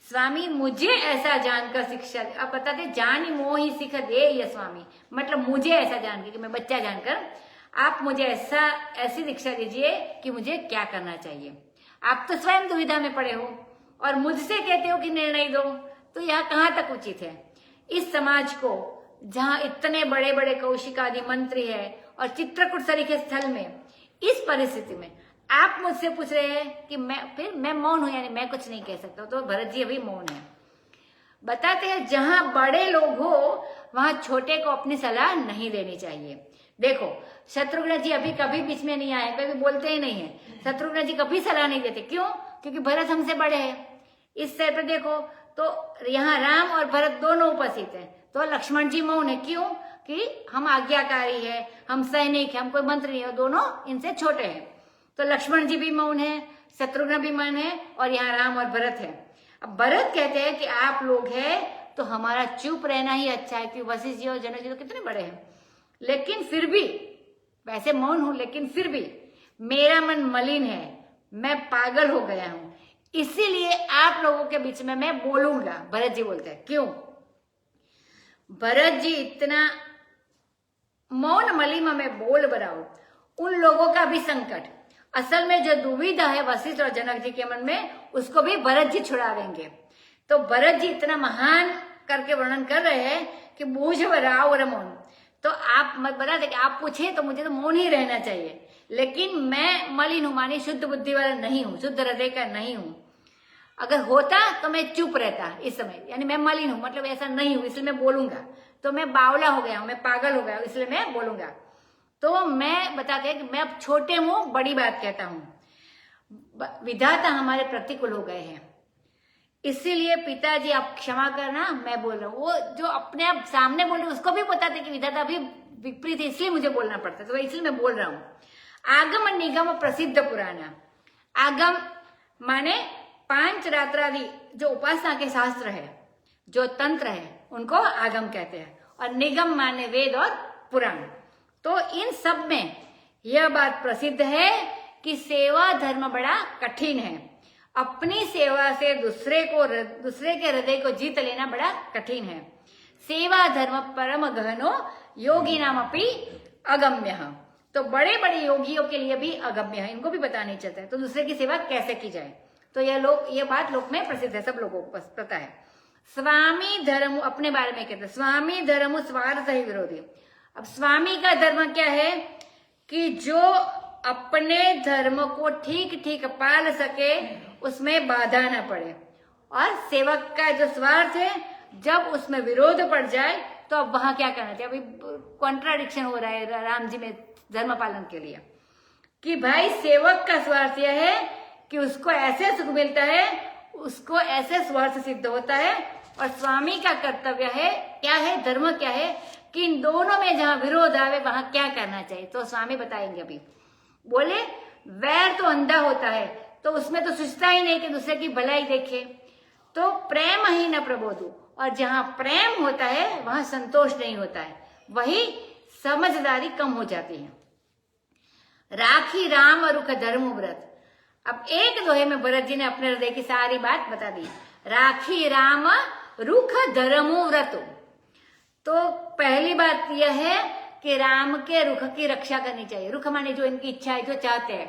स्वामी मुझे ऐसा जानकर शिक्षा, आप बताते जानी मोहि सिख दे ये स्वामी, मतलब मुझे ऐसा जानकर कि मैं बच्चा जानकर आप मुझे ऐसी शिक्षा दीजिए कि मुझे क्या करना चाहिए। आप तो स्वयं दुविधा में पड़े हो और मुझसे कहते हो कि निर्णय दो, तो यह कहाँ तक उचित है। इस समाज को जहाँ इतने बड़े बड़े कौशिक आदि मंत्री है और चित्रकूट सरीखे स्थल में, इस परिस्थिति में आप मुझसे पूछ रहे हैं कि मैं मौन हूं, यानी मैं कुछ नहीं कह सकता। तो भरत जी अभी मौन है। बताते हैं जहां बड़े लोग हो वहां छोटे को अपनी सलाह नहीं देनी चाहिए। देखो शत्रुघ्न जी अभी कभी बीच में नहीं आए, कभी बोलते ही नहीं है। शत्रुघ्न जी कभी सलाह नहीं देते, क्यों? क्योंकि भरत हमसे बड़े हैं। इस साइड पे देखो तो यहाँ राम और भरत दोनों उपस्थित हैं, तो लक्ष्मण जी मौन है, क्यों? कि हम आज्ञाकारी है, हम सैनिक है, हम कोई मंत्री नहीं है, दोनों इनसे छोटे हैं। तो लक्ष्मण जी भी मौन है, शत्रुघ्न भी मौन है और यहाँ राम और भरत है। अब भरत कहते हैं कि आप लोग हैं तो हमारा चुप रहना ही अच्छा है, क्योंकि वशिष्ठ जी और जनक जी तो कितने बड़े हैं। लेकिन फिर भी वैसे मौन हूं, लेकिन फिर भी मेरा मन मलिन है, मैं पागल हो गया हूं, इसीलिए आप लोगों के बीच में मैं बोलूंगा। भरत जी बोलते हैं, क्यों? भरत जी इतना मौन मलिन में बोल बनाओ, उन लोगों का भी संकट, असल में जो दुविधा है वशिष्ठ और जनक जी के मन में, उसको भी भरत जी छुड़ा देंगे। तो भरत जी इतना महान करके वर्णन कर रहे हैं कि बूझ राव और मौन, तो आप मत बता दे कि आप पूछे तो मुझे तो मौन ही रहना चाहिए, लेकिन मैं मलिन हूं मानी शुद्ध बुद्धि वाला नहीं हूं, शुद्ध हृदय का नहीं हूं। अगर होता तो मैं चुप रहता इस समय, यानी मैं मलिन हूं मतलब ऐसा नहीं हूं इसलिए मैं बोलूंगा, तो मैं बावला हो गया हूं, मैं पागल हो गया हूं इसलिए मैं बोलूंगा। तो मैं बताते हैं कि मैं अब छोटे मुंह बड़ी बात कहता हूं, विधाता हमारे प्रतिकूल हो गए हैं, इसीलिए पिताजी आप क्षमा करना, मैं बोल रहा हूँ। वो जो अपने आप सामने बोल रहे उसको भी पता था कि विधाता अभी विपरीत है इसलिए मुझे बोलना पड़ता है, तो इसलिए मैं बोल रहा हूँ। आगम निगम प्रसिद्ध पुराना, आगम माने 5 रात्रादि जो उपासना के शास्त्र है, जो तंत्र है उनको आगम कहते हैं, और निगम माने वेद और पुराण। तो इन सब में यह बात प्रसिद्ध है कि सेवा धर्म बड़ा कठिन है, अपनी सेवा से दूसरे के हृदय को जीत लेना बड़ा कठिन है। सेवा धर्म परम गहनो योगी नाम अपनी अगम्य, तो बड़े बड़े योगियों के लिए भी अगम्य है, इनको भी पता नहीं चलता है तो दूसरे की सेवा कैसे की जाए। तो ये बात लोक में प्रसिद्ध है, सब लोगों को पता है। स्वामी धर्म अपने बारे में कहते हैं, स्वामी धर्म स्वार्थ ही विरोधी। अब स्वामी का धर्म क्या है कि जो अपने धर्म को ठीक ठीक पाल सके, उसमें बाधा ना पड़े, और सेवक का जो स्वार्थ है जब उसमें विरोध पड़ जाए तो अब वहां क्या करना चाहिए। अभी कॉन्ट्राडिक्शन हो रहा है राम जी में धर्म पालन के लिए, कि भाई सेवक का स्वार्थ यह है कि उसको ऐसे सुख मिलता है, उसको ऐसे स्वार्थ सिद्ध होता है, और स्वामी का कर्तव्य है क्या है, धर्म क्या है कि इन दोनों में जहां विरोध आवे वहां क्या करना चाहिए। तो स्वामी बताएंगे। अभी बोले वैर तो अंधा होता है, तो उसमें तो सोचता ही नहीं कि दूसरे की भलाई देखे, तो प्रेम ही न प्रबोधु, और जहां प्रेम होता है वहां संतोष नहीं होता है, वही समझदारी कम हो जाती है। राखी राम रुख धर्म व्रत। अब एक दोहे में भरत जी ने अपने हृदय की सारी बात बता दी। राखी राम रुख धर्म व्रत, तो पहली बात यह है कि राम के रुख की रक्षा करनी चाहिए। रुख माने जो इनकी इच्छा है, जो चाहते हैं,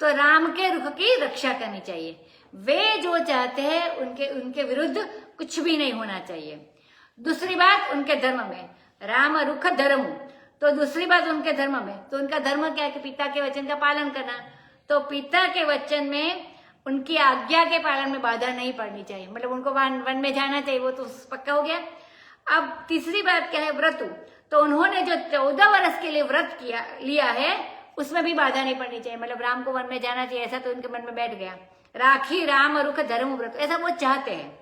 तो राम के रुख की रक्षा करनी चाहिए। वे जो चाहते हैं उनके विरुद्ध कुछ भी नहीं होना चाहिए। दूसरी बात उनके धर्म में, राम रुख धर्म, तो दूसरी बात उनके धर्म में, तो उनका धर्म क्या है कि पिता के वचन का पालन करना, तो पिता के वचन में उनकी आज्ञा के पालन में बाधा नहीं पड़नी चाहिए, मतलब उनको वन में जाना चाहिए, वो तो पक्का हो गया। अब तीसरी बात क्या है, व्रत, तो उन्होंने जो 14 वर्ष के लिए व्रत लिया है उसमें भी बाधा नहीं पड़नी चाहिए, मतलब राम को वन में जाना चाहिए ऐसा तो उनके मन में बैठ गया। राखी राम रुख धर्म व्रत, ऐसा वो चाहते हैं।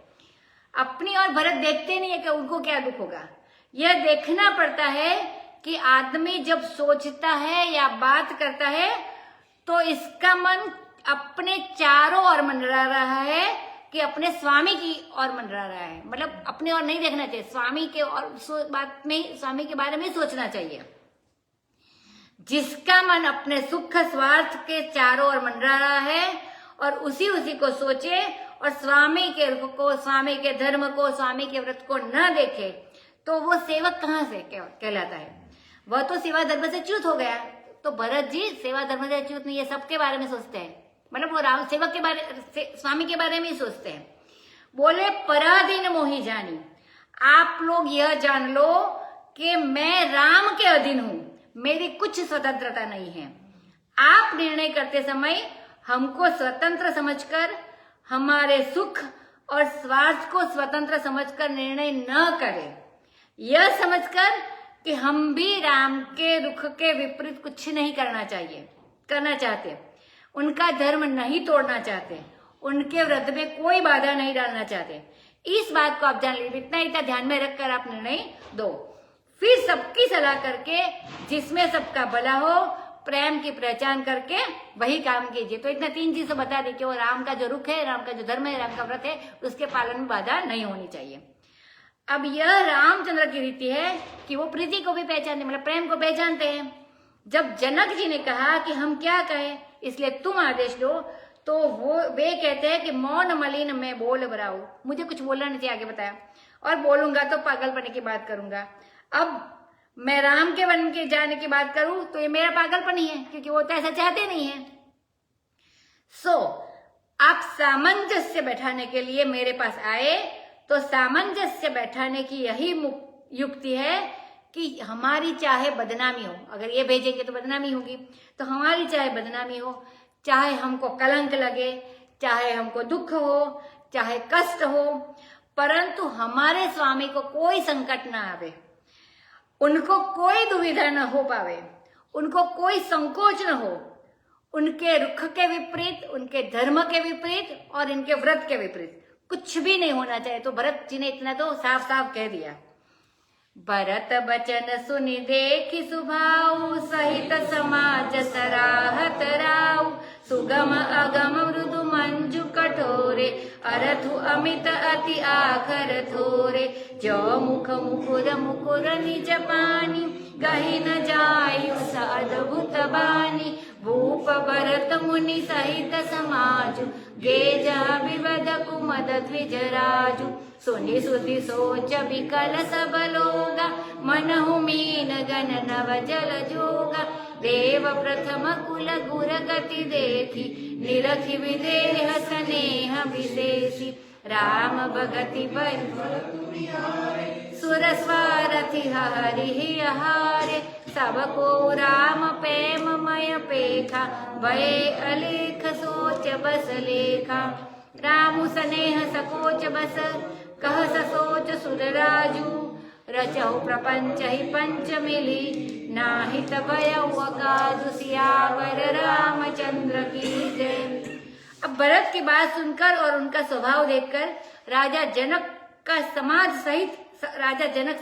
अपनी और भरत देखते नहीं है कि उनको क्या दुख होगा, यह देखना पड़ता है कि आदमी जब सोचता है या बात करता है तो इसका मन अपने चारों ओर मंडरा रहा है कि अपने स्वामी की ओर मंडरा रहा है, मतलब अपने ओर नहीं देखना चाहिए, स्वामी के और बात में स्वामी के बारे में सोचना चाहिए। जिसका मन अपने सुख स्वार्थ के चारों ओर मंडरा रहा है और उसी को सोचे और स्वामी के रुख को, स्वामी के धर्म को, स्वामी के व्रत को न देखे, तो वो सेवक कहाँ से कहलाता है, वह तो सेवा धर्म से च्युत हो गया। तो भरत जी सेवा धर्म से च्युत नहीं, ये सबके बारे में सोचते हैं, मतलब वो राम सेवक के बारे, स्वामी के बारे में ही सोचते हैं। बोले पराधीन मोहि जानी, आप लोग यह जान लो कि मैं राम के अधीन हूं, मेरी कुछ स्वतंत्रता नहीं है। आप निर्णय करते समय हमको स्वतंत्र समझकर, हमारे सुख और स्वार्थ को स्वतंत्र समझकर निर्णय न करें, यह समझकर कि हम भी राम के रुख के विपरीत कुछ नहीं करना चाहते, उनका धर्म नहीं तोड़ना चाहते, उनके व्रत में कोई बाधा नहीं डालना चाहते। इस बात को आप जान लीजिए, इतना ध्यान में रखकर आप निर्णय दो। फिर सबकी सलाह करके जिसमें सबका भला हो, प्रेम की पहचान करके वही काम कीजिए। तो इतना 3 चीजें बता दी कि वो राम का जो रुख है, राम का जो धर्म है, राम का व्रत है, उसके पालन में बाधा नहीं होनी चाहिए। अब यह रामचंद्र की रीति है कि वो प्रीति को भी पहचानते, मतलब प्रेम को पहचानते हैं। जब जनक जी ने कहा कि हम क्या कहें, इसलिए तुम आदेश दो, तो वे कहते हैं कि मौन मलिन मैं बोल बराऊ, मुझे कुछ बोलना नहीं चाहिए, आगे बताया, और बोलूंगा तो पागलपने की बात करूंगा। अब मैं राम के वन के जाने की बात करूं तो ये मेरा पागलपन ही है, क्योंकि वो तो ऐसा चाहते नहीं है। आप सामंजस्य बैठाने के लिए मेरे पास आए, तो सामंजस्य बैठाने की यही युक्ति है कि हमारी चाहे बदनामी हो, अगर ये भेजेंगे तो बदनामी होगी, तो हमारी चाहे बदनामी हो, चाहे हमको कलंक लगे, चाहे हमको दुख हो, चाहे कष्ट हो, परंतु हमारे स्वामी को कोई संकट ना आवे, उनको कोई दुविधा न हो पावे, उनको कोई संकोच न हो, उनके रुख के विपरीत, उनके धर्म के विपरीत और इनके व्रत के विपरीत कुछ भी नहीं होना चाहिए। तो भरत जी ने इतना तो साफ साफ कह दिया। भरत बचन सुनि देखि सुभाऊ, सहित समाज सराहत राऊ। सुगम अगम मृदु मंजु कठोरे, अरथु अमित अति आखर थोरे। जो मुख मुकुर मुकुर निज पानी, गहि न जायु अद्भुत बानी। भूप भरत मुनि सहित समाजु, गे जहाँ विवद कुमद द्विज राजु। सुनि सुधि सोच विकल सब लोगा, मनहु मीन गण नव जल जोगा। देव प्रथम कुल गुर गति देखी, निरखि विदेह स्नेह विशेषी। राम भगति सुर स्वारथि हरि हारे। सब को राम प्रेम मय पेखा, भय अलेख सोच बस लेखा। रामु स्नेह सकोच बस, कह ससोच सुर राजू। रचहु प्रपंच ही पंच मिली, नाहित भयउ अकाजु। सियावर रामचंद्र की जय। अब भरत की बात सुनकर और उनका स्वभाव देखकर राजा जनक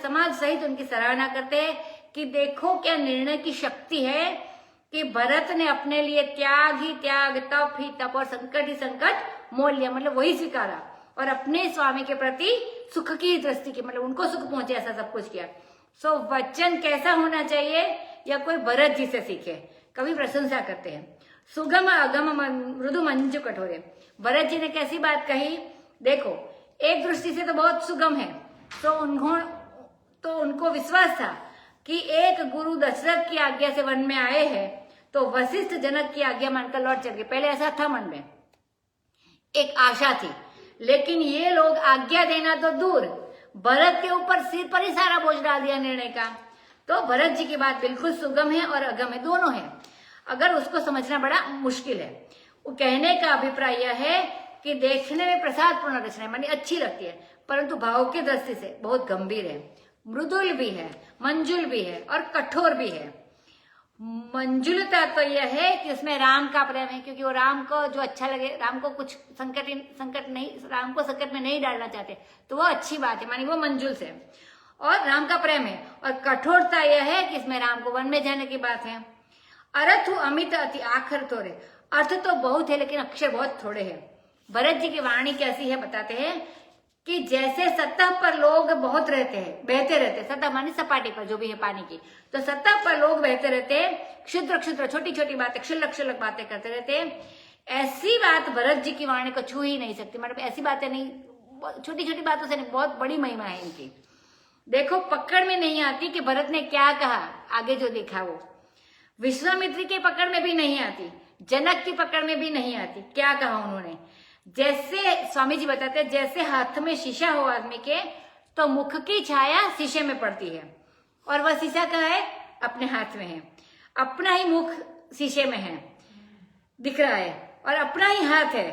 समाज सहित उनकी सराहना करते हैं कि देखो क्या निर्णय की शक्ति है कि भरत ने अपने लिए त्याग ही त्याग, तप ही तप और संकट ही संकट मोल लिया, मतलब वही स्वीकारा और अपने स्वामी के प्रति सुख की दृष्टि की, मतलब उनको सुख पहुंचे ऐसा सब कुछ किया। सो वचन कैसा होना चाहिए या कोई भरत जी से सीखे। कवि प्रशंसा करते हैं। सुगम अगम मृदु मंजु कठोरे। भरत जी ने कैसी बात कही, देखो एक दृष्टि से तो बहुत सुगम है, तो उनको विश्वास था कि एक गुरु दशरथ की आज्ञा से वन में आए हैं तो वशिष्ठ जनक की आज्ञा मानकर लौट चल गए। पहले ऐसा था, मन में एक आशा थी, लेकिन ये लोग आज्ञा देना तो दूर, भरत के ऊपर सिर पर ही सारा बोझ डाल दिया निर्णय का। तो भरत जी की बात बिल्कुल सुगम है और अगम है, दोनों है, अगर उसको समझना बड़ा मुश्किल है। वो कहने का अभिप्राय यह है कि देखने में प्रसाद पूर्ण रचना है, मानी अच्छी लगती है, परंतु भाव की दृष्टि से बहुत गंभीर है, मृदुल भी है, मंजुल भी है और कठोर भी है। मंजुलता तो यह है कि उसमें राम का प्रेम है, क्योंकि वो राम को जो अच्छा लगे, राम को कुछ संकट नहीं, राम को संकट में नहीं डालना चाहते, तो वो अच्छी बात है, मानी वो मंजुल से, और राम का प्रेम है। और कठोरता यह है कि इसमें राम को वन में जाने की बात है। अरथु अमित अति आखर थोड़े, अर्थ तो बहुत है लेकिन अक्षर बहुत थोड़े हैं। भरत जी की वाणी कैसी है बताते हैं कि जैसे सतह पर लोग बहुत रहते हैं, बहते रहते हैं, सतह मानी सपाटी पर जो भी है पानी की, तो सतह पर लोग बहते रहते हैं, क्षुद्र क्षुद्र छोटी छोटी बातें, क्षुल्लक बातें करते रहते हैं। ऐसी बात भरत जी की वाणी को छू ही नहीं सकती, मतलब ऐसी बातें नहीं, छोटी छोटी बातों से नहीं, बहुत बड़ी महिमा है इनकी। देखो पकड़ में नहीं आती कि भरत ने क्या कहा, आगे जो देखा वो विश्वामित्र की पकड़ में भी नहीं आती, जनक की पकड़ में भी नहीं आती, क्या कहा उन्होंने। जैसे स्वामी जी बताते हैं, जैसे हाथ में शीशा हो आदमी के, तो मुख की छाया शीशे में पड़ती है, और वह शीशा कहाँ है, अपने हाथ में है, अपना ही मुख शीशे में है, दिख रहा है, और अपना ही हाथ है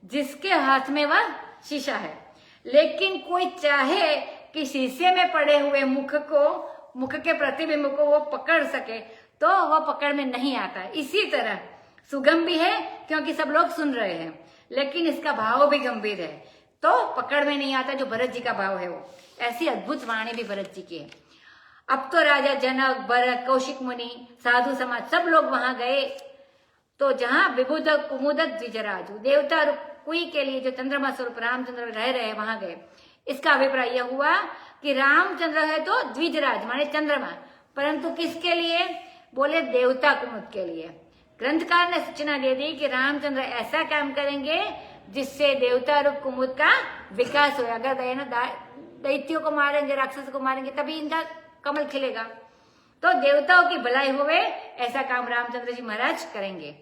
जिसके हाथ में वह शीशा है। लेकिन कोई चाहे कि शीशे में पड़े हुए मुख के प्रतिबिंब को वो पकड़ सके, तो वह पकड़ में नहीं आता। इसी तरह सुगम भी है क्योंकि सब लोग सुन रहे हैं, लेकिन इसका भाव भी गंभीर है, तो पकड़ में नहीं आता, जो भरत जी का भाव है वो। ऐसी अद्भुत वाणी भी भरत जी की है। अब तो राजा जनक, भरत, कौशिक मुनि, साधु समाज सब लोग वहां गए, तो जहां विबुध कुमुद द्विजराजु, देवता रुक्मी के लिए जो चंद्रमा स्वरूप रामचंद्र रह रहे वहां गए। इसका अभिप्राय यह हुआ कि रामचंद्र है तो द्विजराज माने चंद्रमा, परंतु किसके लिए, बोले देवता कुमुद के लिए। ग्रंथकार ने सूचना दे दी कि रामचंद्र ऐसा काम करेंगे जिससे देवता रूप कुमुद का विकास हो। अगर दैत्यों को मारेंगे, राक्षसों को मारेंगे, तभी इनका कमल खिलेगा, तो देवताओं की भलाई होवे, ऐसा काम रामचंद्र जी महाराज करेंगे।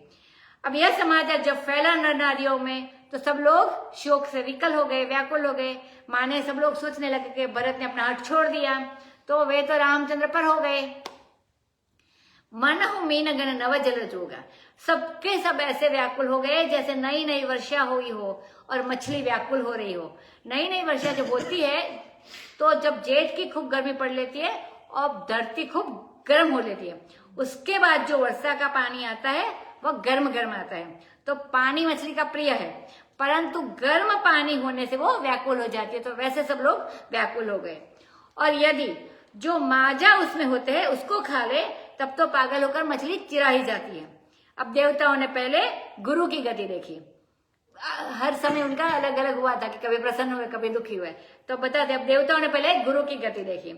अब यह समाचार जब फैला नर नारियों में, तो सब लोग शोक से विकल हो गए, व्याकुल हो गए, माने सब लोग सोचने लगे कि भरत ने अपना हट छोड़ दिया, तो वे तो रामचंद्र पर हो गए। मन हो मीन गण नव जल जोगा, सबके सब ऐसे व्याकुल हो गए जैसे नई नई वर्षा हुई हो और मछली व्याकुल हो रही हो। नई नई वर्षा जब होती है तो जब जेठ की खूब गर्मी पड़ लेती है और धरती खूब गर्म हो लेती है, उसके बाद जो वर्षा का पानी आता है वह गर्म गर्म आता है। तो पानी मछली का प्रिय है, परंतु गर्म पानी होने से वो व्याकुल हो जाती है। तो वैसे सब लोग व्याकुल हो गए। और यदि जो माजा उसमें होते हैं उसको खा ले तब तो पागल होकर मछली चिरा ही जाती है। अब देवताओं ने पहले गुरु की गति देखी। हर समय उनका अलग अलग हुआ था कि कभी प्रसन्न हुए कभी दुखी हुए। तो बताते अब देवताओं ने पहले गुरु की गति देखी,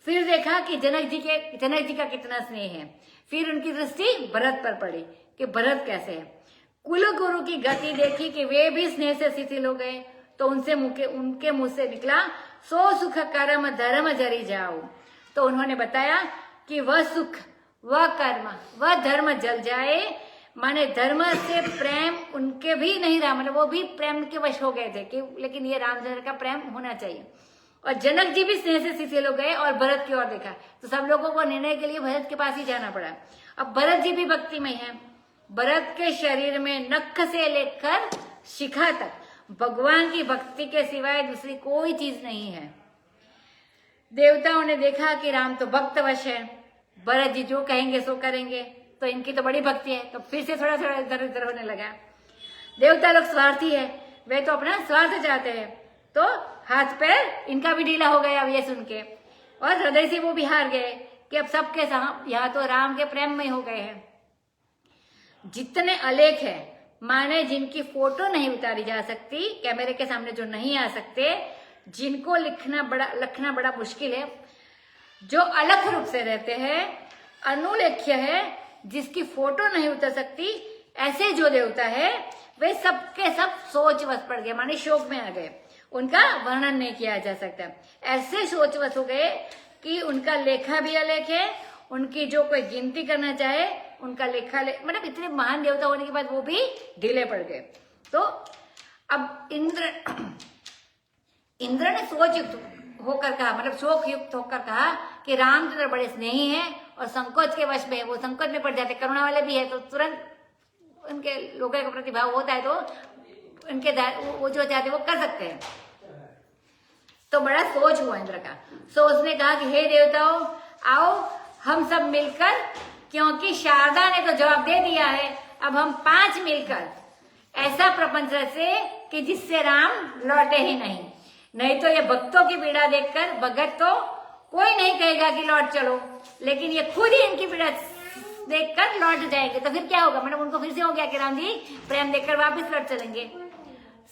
फिर देखा कि जनक जी का कितना स्नेह है। फिर उनकी दृष्टि भरत पर पड़ी कि भरत कैसे है। कुल गुरु की गति देखी कि वे भी स्नेह से शिथिल हो गए। तो उनके मुंह से निकला, सो सुख कर्म धर्म जरी जाओ। तो उन्होंने बताया कि वह सुख, वह कर्म, वह धर्म जल जाए। माने धर्म से प्रेम उनके भी नहीं रहा, मतलब वो भी प्रेम के वश हो गए थे कि लेकिन ये रामचंद्र का प्रेम होना चाहिए। और जनक जी भी स्नेह से शिथिल हो गए और भरत की ओर देखा। तो सब लोगों को निर्णय के लिए भरत के पास ही जाना पड़ा। अब भरत जी भी भक्तिमय है। भरत के शरीर में नख से लेकर शिखा तक भगवान की भक्ति के सिवाय दूसरी कोई चीज नहीं है। देवताओं ने देखा कि राम तो भक्तवश है, भरत जी जो कहेंगे सो करेंगे, तो इनकी तो बड़ी भक्ति है। तो फिर से थोड़ा थोड़ा इधर उधर होने लगा। देवता लोग स्वार्थी है, वे तो अपना स्वार्थ चाहते हैं। तो हाथ पैर इनका भी ढीला हो गया अब ये सुन के, और हृदय से वो भी हार गए कि अब सबके यहाँ तो राम के प्रेम में हो गए हैं। जितने अलेख है, माने जिनकी फोटो नहीं उतारी जा सकती, कैमरे के सामने जो नहीं आ सकते, जिनको लिखना बड़ा मुश्किल है, जो अलग रूप से रहते हैं, अनुलेख्य है, जिसकी फोटो नहीं उतर सकती, ऐसे जो देवता है वे सबके सब सोचवश पड़ गए, माने शोक में आ गए। उनका वर्णन नहीं किया जा सकता। ऐसे सोचवश हो गए कि उनका लेखा भी अलेख है, उनकी जो कोई गिनती करना चाहे उनका लेखा मतलब इतने महान देवता होने के बाद वो भी ढीले पड़ गए। तो अब इंद्र ने सोच युक्त होकर कहा, मतलब शोक युक्त होकर कहा कि रामचंद्र बड़े स्नेही हैं और संकोच के वश में, वो संकोच में पड़ जाते, करुणा वाले भी है, तो तुरंत उनके लोगों के प्रति भाव होता है, तो उनके वो जो चाहते वो कर सकते हैं। तो बड़ा सोच हुआ इंद्र का। सो उसने कहा कि हे देवताओं, आओ हम सब मिलकर, क्योंकि शारदा ने तो जवाब दे दिया है, अब हम 5 मिलकर ऐसा प्रपंच रचे कि जिससे राम लौटे ही नहीं तो ये भक्तों की पीड़ा देखकर भगत तो कोई नहीं कहेगा कि लौट चलो, लेकिन ये खुद ही इनकी पीड़ा देखकर लौट जाएंगे। तो फिर क्या होगा, मतलब उनको फिर से हो गया कि राम जी प्रेम देखकर वापस लौट चलेंगे।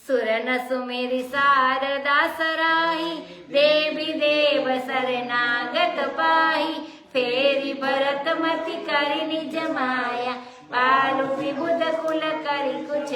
सुर न सुमेरी शारदा सराही, देवी देव शरणागत पाही, फेरी भरत मति करि निज माया, बालु विबुध कुल करि कुछ,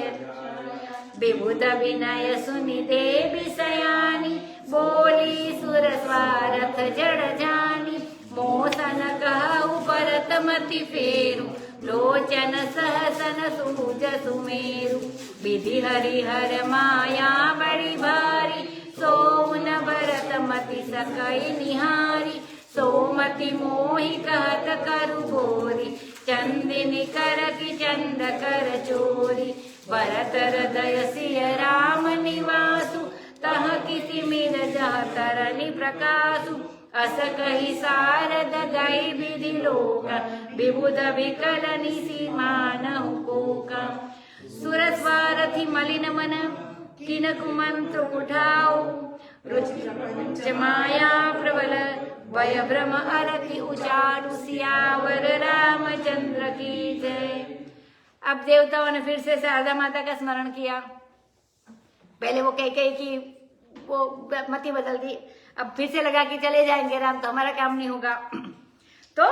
विबुध विनय सुनि देवी सयानी, बोली सुर स्वारथ जड़ जानी, मोसन कहु भरत मति फेरु, लोचन सहसन सूज सुमेरु, विधि हरिहर माया बड़ी भारी, सोन भरत मति सकई निहारी, सोमति मोहि कहत करु भोरी, चंदिनी कर की चंद कर चोरी, भरत हृदय सिय राम निवासु, तह किसी मिर जह तरनि प्रकाशु, अस कही सारद गई विधि लोका, विबुध विकल निसीमानहु कोका, सुरस्वारथि मलिन मन किनकु मंत्र उठाओ, रुच माया प्रबल भय भ्रम अरति उचारु, सियावर रामचंद्र की जय। अब देवताओं ने फिर से शारदा माता का स्मरण किया। पहले वो कह की वो मति बदल दी, अब फिर से लगा कि चले जाएंगे राम, तो हमारा काम नहीं होगा। तो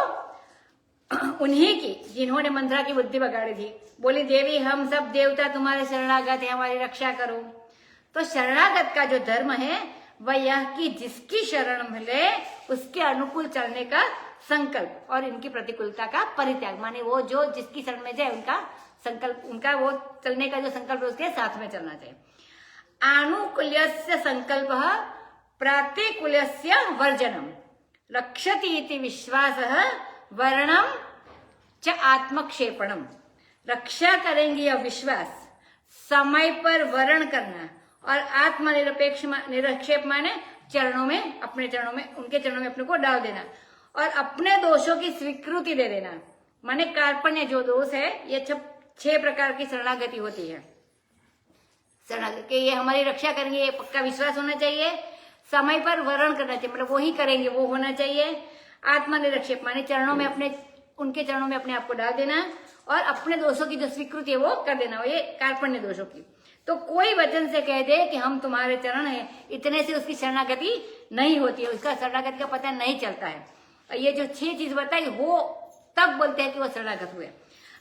उन्हीं की जिन्होंने मंत्रा की बुद्धि बगाड़ी थी, बोली देवी हम सब देवता तुम्हारे शरणागत है, हमारी रक्षा करो। तो शरणागत का जो धर्म है वह यह कि जिसकी शरण मिले उसके अनुकूल चलने का संकल्प और इनकी प्रतिकूलता का परित्याग, माने वो जो जिसकी शरण में जाए उनका संकल्प, उनका वो चलने का जो संकल्प है उसके साथ में चलना चाहिए। आनुकूल्यस्य संकल्प, प्रातिकूल्यस्य वर्जनम। रक्षति इति विश्वासः वर्णम च आत्मक्षेपणम। रक्षा करेंगे यह विश्वास, समय पर वर्ण करना, और आत्मनिरपेक्ष निरक्षेप माने चरणों में, अपने चरणों में, उनके चरणों में अपने को डाल देना, और अपने दोषों की स्वीकृति दे देना। माने कार्पण्य जो दोष है, ये 6 प्रकार की शरणागति होती है। शरणागति ये हमारी रक्षा करेंगे, ये पक्का विश्वास होना चाहिए। समय पर वर्ण करना चाहिए, मतलब वो ही करेंगे, वो होना चाहिए। आत्मनिरक्षेप माने चरणों में अपने, उनके चरणों में अपने आप को डाल देना, और अपने दोषों की जो स्वीकृति है वो कर देना, ये कार्पण्य दोषों की। तो कोई वचन से कह दे कि हम तुम्हारे चरण हैं, इतने से उसकी शरणागति नहीं होती है, उसका शरणागति का पता नहीं चलता है। और ये जो 6 चीज बताई हो तब बोलते हैं कि वो शरणागत हुए।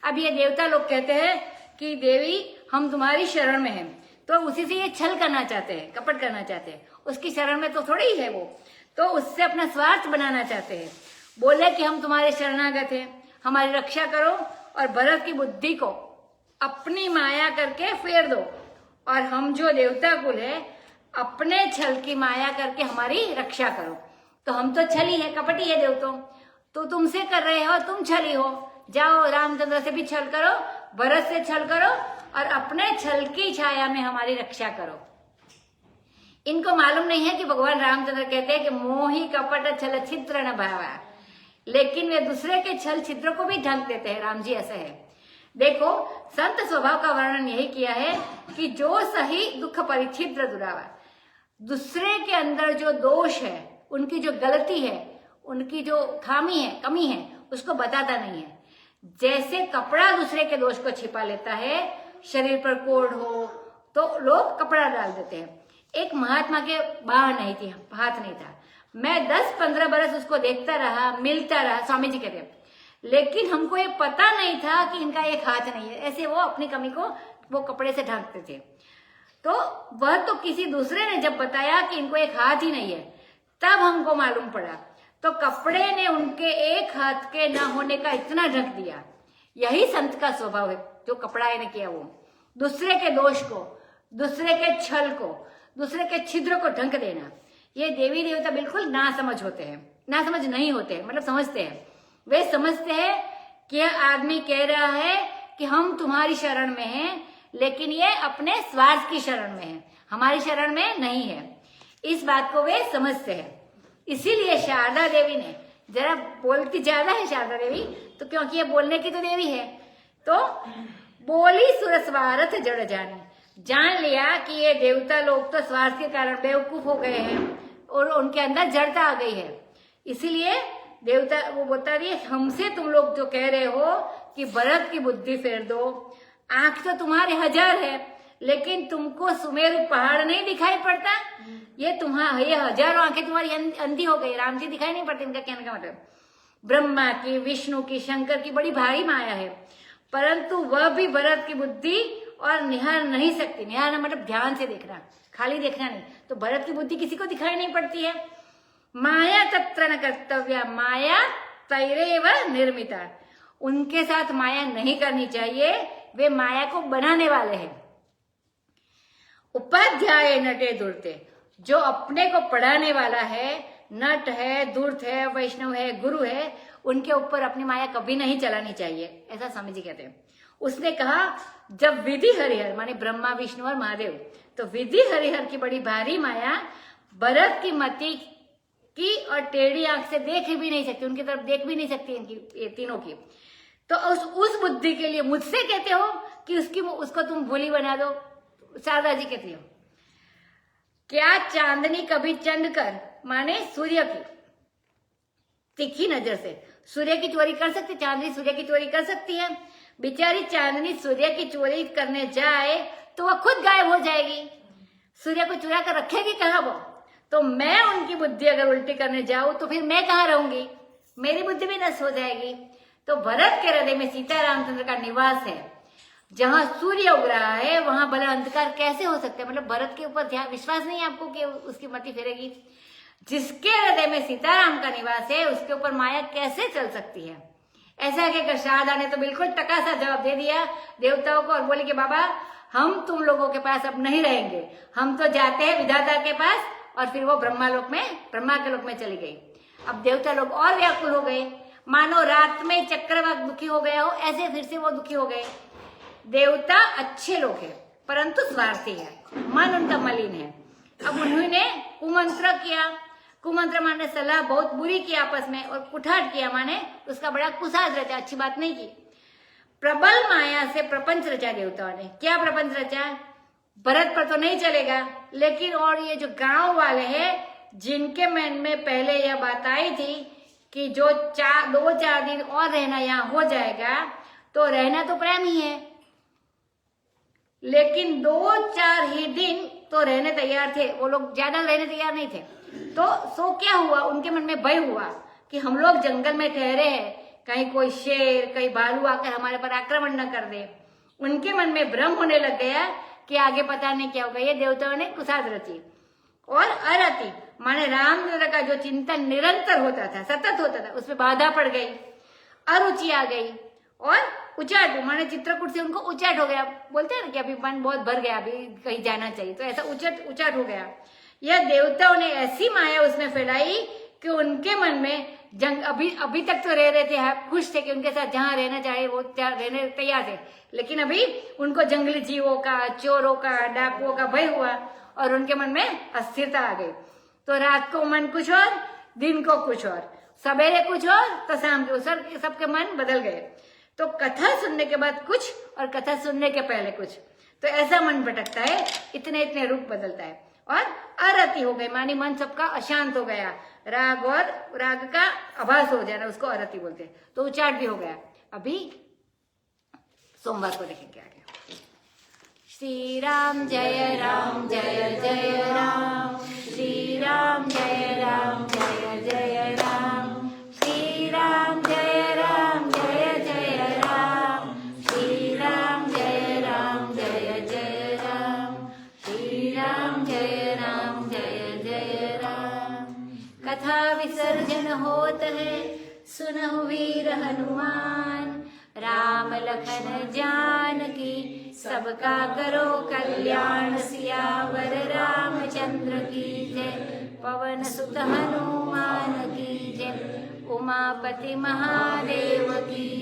अब ये देवता लोग कहते हैं कि देवी हम तुम्हारी शरण में हैं, तो उसी से ये छल करना चाहते हैं, कपट करना चाहते हैं। उसकी शरण में तो थोड़ी ही है वो, तो उससे अपना स्वार्थ बनाना चाहते हैं। बोले कि हम तुम्हारे शरणागत हैं, हमारी रक्षा करो, और भरत की बुद्धि को अपनी माया करके फेर दो, और हम जो देवता कुल है अपने छल की माया करके हमारी रक्षा करो। तो हम तो छली है, कपटी है देवता, तो तुमसे कर रहे हो, तुम छली हो, जाओ रामचंद्र से भी छल करो, भरत से छल करो, और अपने छल की छाया में हमारी रक्षा करो। इनको मालूम नहीं है कि भगवान रामचंद्र कहते हैं कि मोही कपट छल छिद्र न भावा, लेकिन वे दूसरे के छल छिद्र को भी ढंक देते हैं। राम जी ऐसे है। देखो, संत स्वभाव का वर्णन यही किया है कि जो सही दुख परिछिद्र दुरावा, दूसरे के अंदर जो दोष है, उनकी जो गलती है, उनकी जो खामी है, कमी है, उसको बताता नहीं है। जैसे कपड़ा दूसरे के दोष को छिपा लेता है, शरीर पर कोढ़ हो तो लोग कपड़ा डाल देते हैं। एक महात्मा के बाह नहीं थी, हाथ नहीं था, मैं 10-15 बरस उसको देखता रहा, मिलता रहा, स्वामी जी कहते हैं, लेकिन हमको ये पता नहीं था कि इनका एक हाथ नहीं है। ऐसे वो अपनी कमी को वो कपड़े से ढकते थे। तो वह तो किसी दूसरे ने जब बताया कि इनको एक हाथ ही नहीं है, तब हमको मालूम पड़ा। तो कपड़े ने उनके एक हाथ के न होने का इतना ढक दिया। यही संत का स्वभाव है, जो कपड़ा ने किया, वो दूसरे के दोष को, दूसरे के छल को, दूसरे के छिद्र को ढक देना। ये देवी देवता बिल्कुल ना समझ होते हैं, ना समझ नहीं होते हैं, मतलब समझते हैं। वे समझते हैं कि यह आदमी कह रहा है कि हम तुम्हारी शरण में हैं, लेकिन ये अपने स्वार्थ की शरण में है, हमारी शरण में नहीं है। इस बात को वे समझते हैं। इसीलिए शारदा देवी ने, जरा बोलती ज्यादा है शारदा देवी, तो क्योंकि ये बोलने की तो देवी है, तो बोली सुरस्वार्थ जड़ जानी, जान लिया कि ये देवता लोग तो स्वार्थ के कारण बेवकूफ हो गए हैं और उनके अंदर जड़ता आ गई है। इसीलिए देवता वो बता रही है, हमसे तुम लोग जो कह रहे हो कि भरत की बुद्धि फेर दो, आंख तो तुम्हारे 1000 है, लेकिन तुमको सुमेरु पहाड़ नहीं दिखाई पड़ता। ये हजारों आंखें तुम्हारी अंधी हो गई, राम जी दिखाई नहीं पड़ते। इनका कहने का मतलब ब्रह्मा की, विष्णु की, शंकर की बड़ी भारी माया है, परंतु वह भी भरत की बुद्धि और निहार नहीं सकती। निहारना मतलब ध्यान से देखना, खाली देखना नहीं। तो भरत की बुद्धि किसी को दिखाई नहीं पड़ती है। माया तत्र न कर्तव्या, माया तैरेव निर्मिता, उनके साथ माया नहीं करनी चाहिए, वे माया को बनाने वाले हैं। उपाध्याय नटे दुर्ते, जो अपने को पढ़ाने वाला है, नट है, धूर्त है, वैष्णव है, गुरु है, उनके ऊपर अपनी माया कभी नहीं चलानी चाहिए, ऐसा स्वामी जी कहते हैं। उसने कहा जब विधि हरिहर माने ब्रह्मा, विष्णु और महादेव, तो विधि हरिहर की बड़ी भारी माया भरत की मति की और टेढ़ी आंख से देख भी नहीं सकती, उनकी तरफ देख भी नहीं सकती इनकी, ये तीनों की। तो उस बुद्धि के लिए मुझसे कहते हो कि उसको तुम भोली बना दो। शारदा जी कहती हो, क्या चांदनी कभी चंद कर माने सूर्य की तीखी नजर से सूर्य की चोरी कर सकती, चांदनी सूर्य की चोरी कर सकती है। बेचारी चांदनी सूर्य की चोरी करने जाए तो वह खुद गायब हो जाएगी, सूर्य को चुरा कर रखेगी कहाँ वो। तो मैं उनकी बुद्धि अगर उल्टी करने जाऊं तो फिर मैं कहाँ रहूंगी, मेरी बुद्धि भी नष्ट हो जाएगी। तो भरत के हृदय में सीता रामचंद्र का निवास है, जहां सूर्य उग रहा है वहां भला अंधकार कैसे हो सकता है। मतलब भरत के ऊपर ध्यान विश्वास नहीं है आपको कि उसकी मति फेरेगी। जिसके हृदय में सीताराम का निवास है उसके ऊपर माया कैसे चल सकती है। ऐसा कहकर शारदा ने तो बिल्कुल टकासा जवाब दे दिया देवताओं को और बोली कि बाबा हम तुम लोगों के पास अब नहीं रहेंगे, हम तो जाते हैं विधाता के पास। और फिर वो ब्रह्मा के लोक में चली गई। अब देवता लोग और व्याकुल हो गए, मानो रात में चक्रवात दुखी हो गया हो, ऐसे फिर से वो दुखी हो गए। देवता अच्छे लोग हैं परंतु स्वार्थी है, मन उनका मलिन है। अब उन्होंने कुमंत्र किया, कुमंत्र माने सलाह बहुत बुरी की आपस में, और कुठाट किया माने उसका बड़ा कुसाद रचा, अच्छी बात नहीं की। प्रबल माया से प्रपंच रचा देवताओं ने। क्या प्रपंच रचा? भरत पर तो नहीं चलेगा, लेकिन और ये जो गांव वाले हैं जिनके मन में पहले यह बात आई थी कि जो 2-4 दिन और रहना यहाँ हो जाएगा, तो रहना तो प्रेम ही है, लेकिन 2-4 ही दिन तो रहने तैयार थे, वो लोग ज्यादा रहने तैयार नहीं थे। तो क्या हुआ, उनके मन में भय हुआ कि हम लोग जंगल में ठहरे हैं, कहीं कोई शेर कहीं भालू आकर हमारे पर आक्रमण न कर दे। उनके मन में भ्रम होने लग गया कि आगे पता नहीं क्या होगा। ये देवताओं ने कुसाद रची। और अरति माने रामचंद्र का जो चिंतन निरंतर होता था, सतत होता था, उसमें बाधा पड़ गई, अरुचि आ गई, और उचाट माने चित्रकूट से उनको उचाट हो गया। बोलते हैं ना कि अभी मन बहुत भर गया, अभी कहीं जाना चाहिए, तो ऐसा उचाट हो गया। यह देवताओं ने ऐसी माया उसमें फैलाई कि उनके मन में अभी तक तो रह रहे थे, खुश थे कि उनके साथ जहां रहना चाहे वो रहने तैयार थे, लेकिन अभी उनको जंगली जीवों का, चोरों का, डाकुओं का भय हुआ और उनके मन में अस्थिरता आ गई। तो रात को मन कुछ और, दिन को कुछ और, सवेरे कुछ और तो शाम को, सबके मन बदल गए। तो कथा सुनने के बाद कुछ और कथा सुनने के पहले कुछ, तो ऐसा मन भटकता है, इतने रूप बदलता है। और अरति हो गई मानी मन सबका अशांत हो गया, राग और राग का आभास हो जाना, उसको अरति बोलते हैं। तो उचाट भी हो गया। अभी सोमवार को देखेंगे आगे। श्री राम जय राम जय जय राम, श्री राम जय राम जय जय राम, श्री राम जय राम जय जय राम, श्री राम जय राम जय जय राम, श्री राम जय राम जय जय राम। कथा विसर्जन होत है, सुनहु वीर हनुमान, राम लखन जानकी सबका करो कल्याण, सियावर रामचंद्र की जय, पवन सुत हनुमान की जय, उमापति महादेव की।